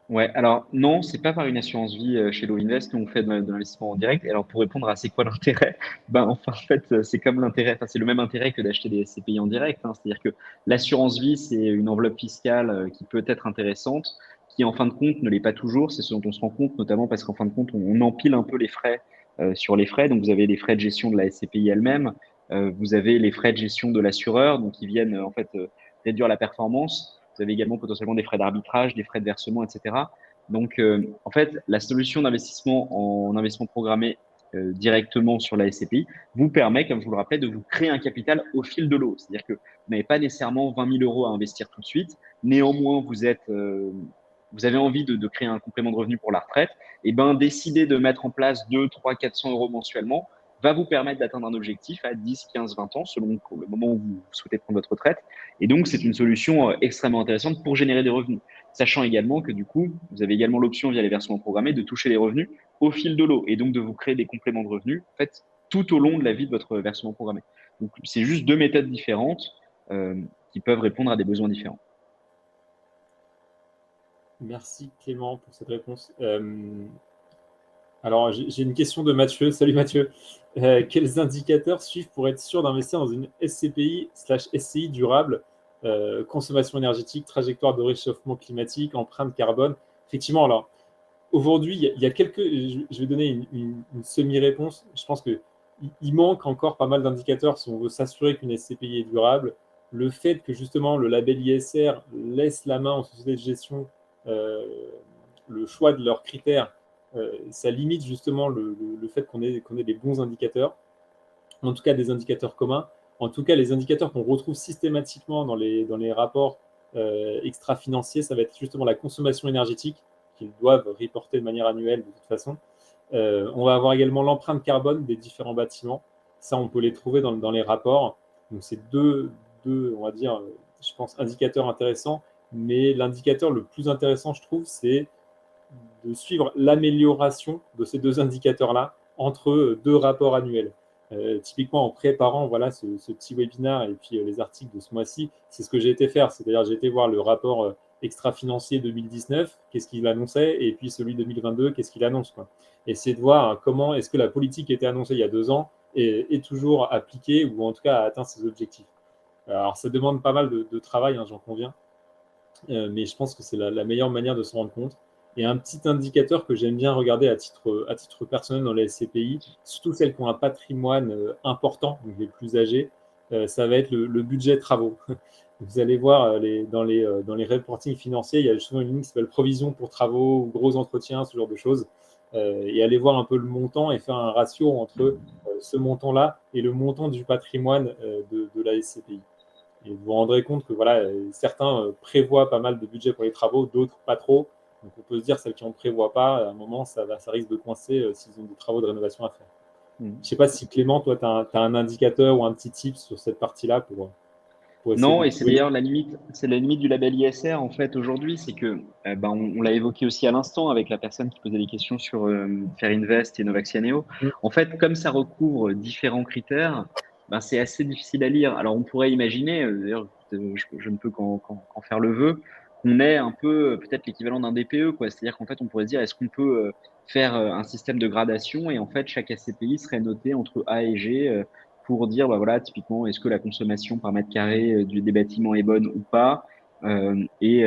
Ouais, alors non, c'est pas par une assurance vie chez Lovinvest qu'on fait de l'investissement en direct. Et alors pour répondre à c'est quoi l'intérêt, ben enfin, en fait c'est comme l'intérêt, enfin c'est le même intérêt que d'acheter des SCPI en direct, hein. C'est-à-dire que l'assurance vie c'est une enveloppe fiscale qui peut être intéressante, qui en fin de compte ne l'est pas toujours. C'est ce dont on se rend compte, notamment parce qu'en fin de compte on empile un peu les frais sur les frais. Donc vous avez les frais de gestion de la SCPI elle-même, vous avez les frais de gestion de l'assureur, donc qui viennent en fait réduire la performance. Vous avez également potentiellement des frais d'arbitrage, des frais de versement, etc. Donc, en fait, la solution d'investissement en investissement programmé directement sur la SCPI, vous permet, comme je vous le rappelais, de vous créer un capital au fil de l'eau. C'est-à-dire que vous n'avez pas nécessairement 20 000 € à investir tout de suite. Néanmoins, vous avez envie de créer un complément de revenu pour la retraite. Et ben, décider de mettre en place 2, 3, 400 € mensuellement va vous permettre d'atteindre un objectif à 10, 15, 20 ans, selon le moment où vous souhaitez prendre votre retraite. Et donc, c'est une solution extrêmement intéressante pour générer des revenus. Sachant également que du coup, vous avez également l'option via les versements programmés de toucher les revenus au fil de l'eau et donc de vous créer des compléments de revenus en fait, tout au long de la vie de votre versement programmé. Donc, c'est juste deux méthodes différentes qui peuvent répondre à des besoins différents. Merci Clément pour cette réponse. Alors, j'ai une question de Mathieu. Salut Mathieu. Quels indicateurs suivent pour être sûr d'investir dans une SCPI/SCI durable, consommation énergétique, trajectoire de réchauffement climatique, empreinte carbone? Effectivement, alors, aujourd'hui, il y a quelques. Je vais donner une semi-réponse. Je pense qu'il manque encore pas mal d'indicateurs si on veut s'assurer qu'une SCPI est durable. Le fait que justement le label ISR laisse la main aux sociétés de gestion le choix de leurs critères, ça limite justement le fait qu'on ait des bons indicateurs, en tout cas des indicateurs communs. En tout cas, les indicateurs qu'on retrouve systématiquement dans les rapports extra-financiers, ça va être justement la consommation énergétique, qu'ils doivent reporter de manière annuelle de toute façon. On va avoir également l'empreinte carbone des différents bâtiments. Ça, on peut les trouver dans les rapports. Donc, c'est deux, on va dire, je pense, indicateurs intéressants. Mais l'indicateur le plus intéressant, je trouve, c'est de suivre l'amélioration de ces deux indicateurs-là entre deux rapports annuels. Typiquement, en préparant voilà, ce petit webinaire et puis les articles de ce mois-ci, c'est ce que j'ai été faire. C'est-à-dire, j'ai été voir le rapport extra-financier 2019, qu'est-ce qu'il annonçait, et puis celui 2022, qu'est-ce qu'il annonce, quoi. Et c'est de voir comment est-ce que la politique qui était annoncée il y a 2 ans est toujours appliquée ou en tout cas a atteint ses objectifs. Alors, ça demande pas mal de travail, hein, j'en conviens, mais je pense que c'est la meilleure manière de se rendre compte. Et un petit indicateur que j'aime bien regarder à titre personnel dans les SCPI, surtout celles qui ont un patrimoine important, donc les plus âgés, ça va être le budget travaux. Vous allez voir dans les reportings financiers, il y a souvent une ligne qui s'appelle provision pour travaux ou gros entretiens, ce genre de choses. Et aller voir un peu le montant et faire un ratio entre ce montant-là et le montant du patrimoine de la SCPI. Et vous vous rendrez compte que voilà, certains prévoient pas mal de budget pour les travaux, d'autres pas trop. Donc on peut se dire, celles qui n'en prévoient pas, à un moment, ça risque de coincer s'ils ont des travaux de rénovation à faire. Je ne sais pas si Clément, toi, tu as un indicateur ou un petit tip sur cette partie-là pour essayer Non, de et c'est trouver. d'ailleurs la limite, c'est la limite du label ISR en fait aujourd'hui, c'est que on l'a évoqué aussi à l'instant avec la personne qui posait des questions sur Fair Invest et Novaxianeo. En fait, comme ça recouvre différents critères, c'est assez difficile à lire. Alors on pourrait imaginer, d'ailleurs je ne peux qu'en faire le vœu, qu'on ait un peu peut-être l'équivalent d'un DPE, quoi. C'est-à-dire qu'en fait on pourrait se dire est-ce qu'on peut faire un système de gradation et en fait chaque SCPI serait noté entre A et G. Pour dire, voilà, typiquement, est-ce que la consommation par mètre carré des bâtiments est bonne ou pas, et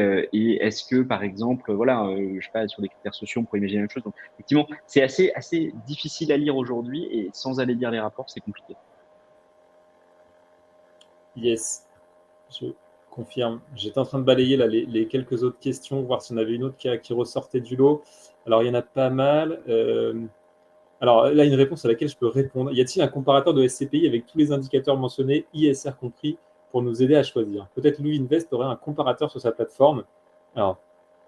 est-ce que, par exemple, voilà, je sais pas, sur des critères sociaux, on pourrait imaginer la même chose. Donc, effectivement, c'est assez difficile à lire aujourd'hui et sans aller lire les rapports, c'est compliqué. Yes, je confirme. J'étais en train de balayer là, les quelques autres questions, voir s'il y en avait une autre qui ressortait du lot. Alors, il y en a pas mal. Alors là, une réponse à laquelle je peux répondre. Y a-t-il un comparateur de SCPI avec tous les indicateurs mentionnés, ISR compris, pour nous aider à choisir? Peut-être Louis Invest aurait un comparateur sur sa plateforme. Alors,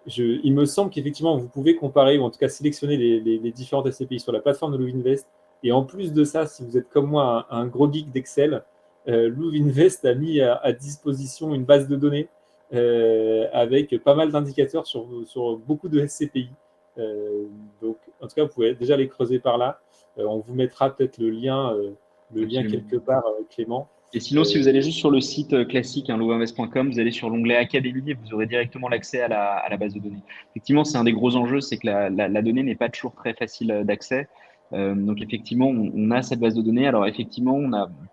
il me semble qu'effectivement, vous pouvez comparer ou en tout cas sélectionner les différentes SCPI sur la plateforme de Louis Invest. Et en plus de ça, si vous êtes comme moi un gros geek d'Excel, Louis Invest a mis à disposition une base de données avec pas mal d'indicateurs sur beaucoup de SCPI. Donc, en tout cas, vous pouvez déjà les creuser par là. On vous mettra peut-être le lien quelque part, Clément. Et sinon, si vous allez juste sur le site classique, lovinvest.com, vous allez sur l'onglet Académie et vous aurez directement l'accès à la base de données. Effectivement, c'est un des gros enjeux, c'est que la donnée n'est pas toujours très facile d'accès. Donc, effectivement, on a cette base de données. Alors, effectivement,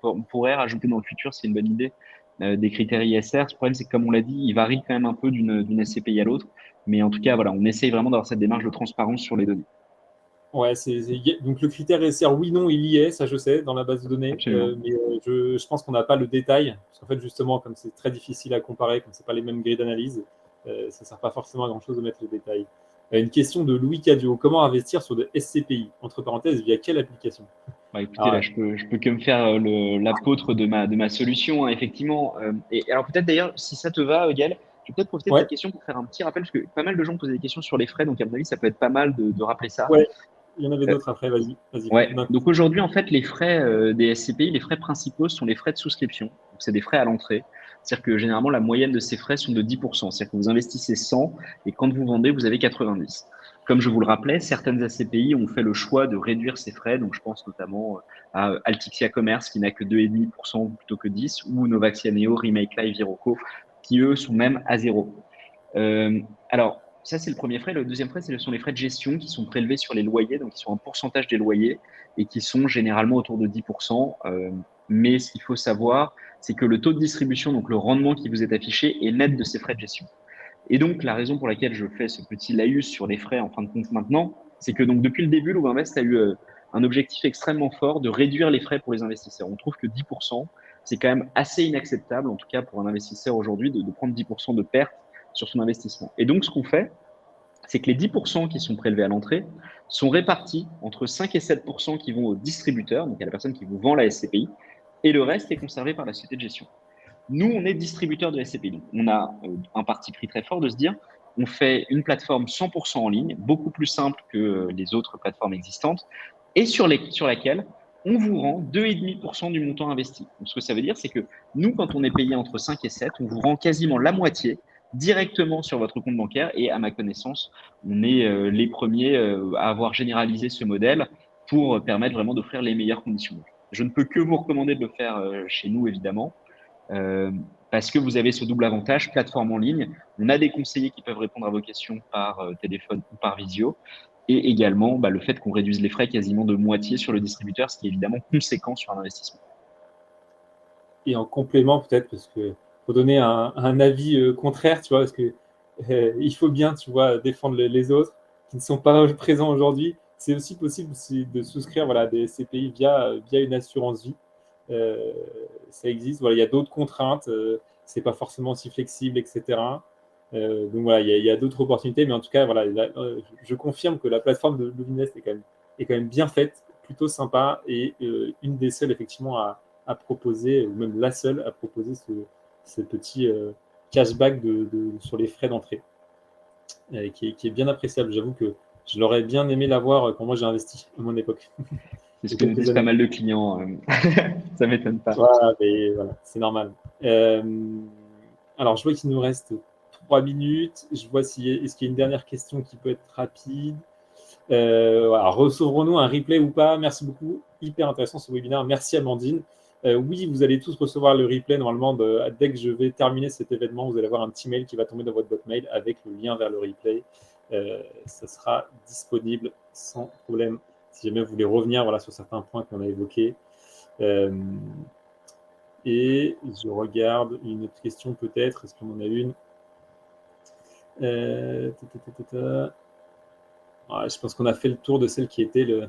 on pourrait rajouter dans le futur, c'est une bonne idée, des critères ISR. Ce problème, c'est que comme on l'a dit, il varie quand même un peu d'une SCPI à l'autre. Mais en tout cas, voilà, on essaye vraiment d'avoir cette démarche de transparence sur les données. Ouais, donc le critère SR, oui, non, il y est, ça je sais, dans la base de données, Absolument. mais je pense qu'on n'a pas le détail, parce qu'en fait, justement, comme c'est très difficile à comparer, comme ce pas les mêmes grilles d'analyse, ça ne sert pas forcément à grand-chose de mettre les détails. Une question de Louis Cadio. Comment investir sur des SCPI? Entre parenthèses, via quelle application? Bah, écoutez, Alors, là, je peux que me faire l'apôtre de ma solution, hein, effectivement. Et alors, peut-être d'ailleurs, si ça te va, Gaël, je vais peut-être profiter de ta ouais, question pour faire un petit rappel, parce que pas mal de gens posaient des questions sur les frais, donc à mon avis, ça peut être pas mal de rappeler ça. ouais, il y en avait Euh, d'autres après, vas-y. ouais, donc aujourd'hui, en fait, les frais des SCPI, les frais principaux sont les frais de souscription. Donc, c'est des frais à l'entrée. C'est-à-dire que généralement, la moyenne de ces frais sont de 10%. C'est-à-dire que vous investissez 100 et quand vous vendez, vous avez 90. Comme je vous le rappelais, certaines SCPI ont fait le choix de réduire ces frais. Donc, je pense notamment à Altixia Commerce qui n'a que 2,5% plutôt que 10, ou Novaxia Neo, Remake Live, Viroco, qui eux sont même à zéro. Alors, ça, c'est le premier frais. Le deuxième frais, ce sont les frais de gestion qui sont prélevés sur les loyers, donc qui sont un pourcentage des loyers et qui sont généralement autour de 10%. Mais ce qu'il faut savoir, c'est que le taux de distribution, donc le rendement qui vous est affiché, est net de ces frais de gestion. Et donc, la raison pour laquelle je fais ce petit laïus sur les frais en fin de compte maintenant, c'est que donc depuis le début, Louvainvest a eu un objectif extrêmement fort de réduire les frais pour les investisseurs. On trouve que 10%, c'est quand même assez inacceptable, en tout cas pour un investisseur aujourd'hui, de prendre 10% de perte sur son investissement. Et donc, ce qu'on fait, c'est que les 10% qui sont prélevés à l'entrée sont répartis entre 5 et 7% qui vont au distributeur, donc à la personne qui vous vend la SCPI, et le reste est conservé par la société de gestion. Nous, on est distributeur de SCPI. Donc, on a un parti pris très fort de se dire, on fait une plateforme 100% en ligne, beaucoup plus simple que les autres plateformes existantes, et sur laquelle on vous rend 2,5% du montant investi. Donc, ce que ça veut dire, c'est que nous, quand on est payé entre 5 et 7, on vous rend quasiment la moitié directement sur votre compte bancaire. Et à ma connaissance, on est les premiers à avoir généralisé ce modèle pour permettre vraiment d'offrir les meilleures conditions. Je ne peux que vous recommander de le faire chez nous, évidemment. Euh, Parce que vous avez ce double avantage, plateforme en ligne. On a des conseillers qui peuvent répondre à vos questions par téléphone ou par visio. Et également, le fait qu'on réduise les frais quasiment de moitié sur le distributeur, ce qui est évidemment conséquent sur un investissement. et en complément peut-être, parce que faut donner un avis contraire, tu vois, parce que il faut bien, tu vois, défendre les autres qui ne sont pas présents aujourd'hui. C'est aussi possible de souscrire voilà, des CPI via une assurance vie. Euh, Ça existe. Voilà, il y a d'autres contraintes. C'est pas forcément aussi flexible, etc. Donc voilà, il y a d'autres opportunités, mais en tout cas, voilà, je confirme que la plateforme de Luminest est quand même bien faite, plutôt sympa et une des seules effectivement à proposer, ou même la seule à proposer ce petit cashback sur les frais d'entrée, qui est bien appréciable. J'avoue que je l'aurais bien aimé l'avoir quand moi j'ai investi à mon époque, C'est ce il y que a nous quelques disent pas années. mal de clients. Ça m'étonne pas. Voilà, mais voilà, c'est normal. Alors, je vois qu'il nous reste 3 minutes. Je vois est-ce qu'il y a une dernière question qui peut être rapide. Voilà, recevrons-nous un replay ou pas? Merci beaucoup. Hyper intéressant ce webinaire. Merci Amandine. Oui, vous allez tous recevoir le replay normalement dès que je vais terminer cet événement. Vous allez avoir un petit mail qui va tomber dans votre boîte mail avec le lien vers le replay. Ça sera disponible sans problème si jamais vous voulez revenir voilà, sur certains points qu'on a évoqués. Euh, et je regarde une autre question peut-être. Est-ce qu'on en a une? Euh, je pense qu'on a fait le tour de celle qui était le.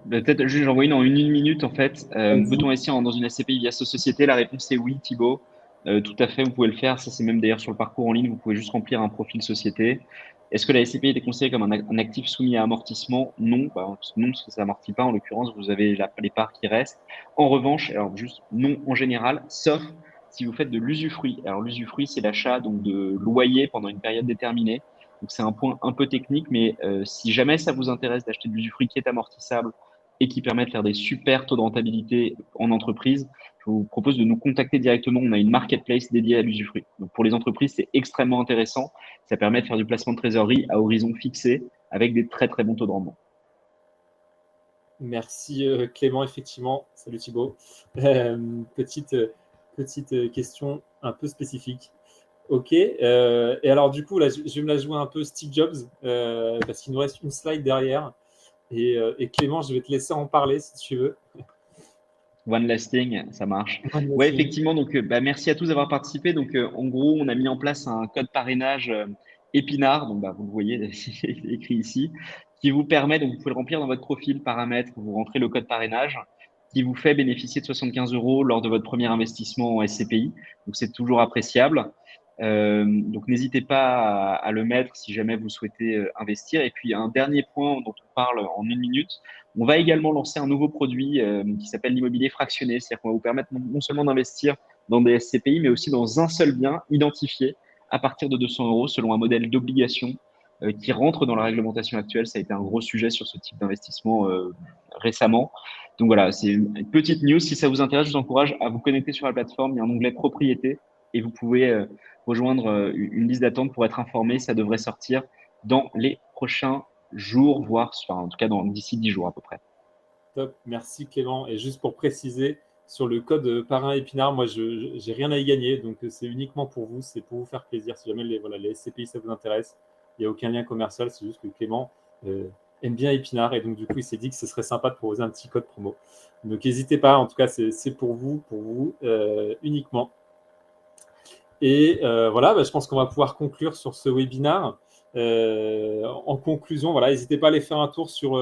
Peut-être juste j'envoie une en une minute en fait. Vas-y. Peut-on investir dans une SCPI via cette société? La réponse est oui, Thibaut. Tout à fait, vous pouvez le faire. Ça, c'est même d'ailleurs sur le parcours en ligne. Vous pouvez juste remplir un profil société. Est-ce que la SCPI est considérée comme un actif soumis à amortissement? Non, non, parce que ça n'amortit pas. En l'occurrence, vous avez les parts qui restent. En revanche, alors juste non en général, sauf si vous faites de l'usufruit. Alors l'usufruit, c'est l'achat donc de loyer pendant une période déterminée. Donc c'est un point un peu technique, mais si jamais ça vous intéresse d'acheter de l'usufruit qui est amortissable et qui permet de faire des super taux de rentabilité en entreprise, je vous propose de nous contacter directement. On a une marketplace dédiée à l'usufruit. Donc pour les entreprises, c'est extrêmement intéressant. Ça permet de faire du placement de trésorerie à horizon fixé avec des très très bons taux de rendement. Merci Clément, effectivement. Salut Thibaut. Petite question un peu spécifique. Ok. Et alors du coup, là, je vais me la jouer un peu Steve Jobs parce qu'il nous reste une slide derrière. Et Clément, je vais te laisser en parler si tu veux. One lasting, ça marche. Ouais, Merci. effectivement. Donc, merci à tous d'avoir participé. Donc, en gros, on a mis en place un code parrainage épinard. Donc, vous le voyez, c'est écrit ici, qui vous permet, donc vous pouvez le remplir dans votre profil, paramètres, vous rentrez le code parrainage, qui vous fait bénéficier de 75 € lors de votre premier investissement en SCPI. Donc, c'est toujours appréciable. Donc, n'hésitez pas à le mettre si jamais vous souhaitez investir. Et puis, un dernier point dont on parle en 1 minute, on va également lancer un nouveau produit qui s'appelle l'immobilier fractionné. C'est-à-dire qu'on va vous permettre non seulement d'investir dans des SCPI, mais aussi dans un seul bien identifié à partir de 200 euros selon un modèle d'obligation qui rentre dans la réglementation actuelle. Ça a été un gros sujet sur ce type d'investissement récemment. Donc voilà, c'est une petite news. Si ça vous intéresse, je vous encourage à vous connecter sur la plateforme. Il y a un onglet propriété et vous pouvez rejoindre une liste d'attente pour être informé. Ça devrait sortir dans les prochains jours, voire en tout cas d'ici 10 jours à peu près. Top, merci Clément. Et juste pour préciser, sur le code Parrain Épinard, moi, je n'ai rien à y gagner, donc c'est uniquement pour vous, c'est pour vous faire plaisir. Si jamais les SCPI, ça vous intéresse, il n'y a aucun lien commercial, c'est juste que Clément aime bien Épinard, et donc du coup, il s'est dit que ce serait sympa de proposer un petit code promo. Donc n'hésitez pas, en tout cas, c'est pour vous uniquement. Et voilà, je pense qu'on va pouvoir conclure sur ce webinaire. En conclusion, voilà, n'hésitez pas à aller faire un tour sur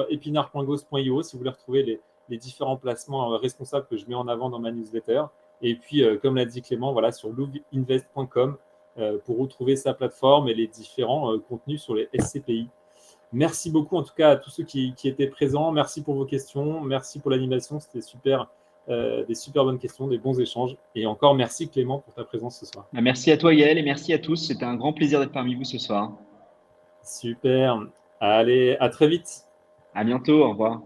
epinard.ghost.io si vous voulez retrouver les différents placements responsables que je mets en avant dans ma newsletter. Et puis, comme l'a dit Clément, voilà, sur louvinvest.com pour retrouver sa plateforme et les différents contenus sur les SCPI. Merci beaucoup en tout cas à tous ceux qui étaient présents. Merci pour vos questions. Merci pour l'animation. C'était super. Des super bonnes questions, des bons échanges. Et encore, merci Clément pour ta présence ce soir. Merci à toi Yael et merci à tous. C'était un grand plaisir d'être parmi vous ce soir. Super. Allez, à très vite. À bientôt. Au revoir.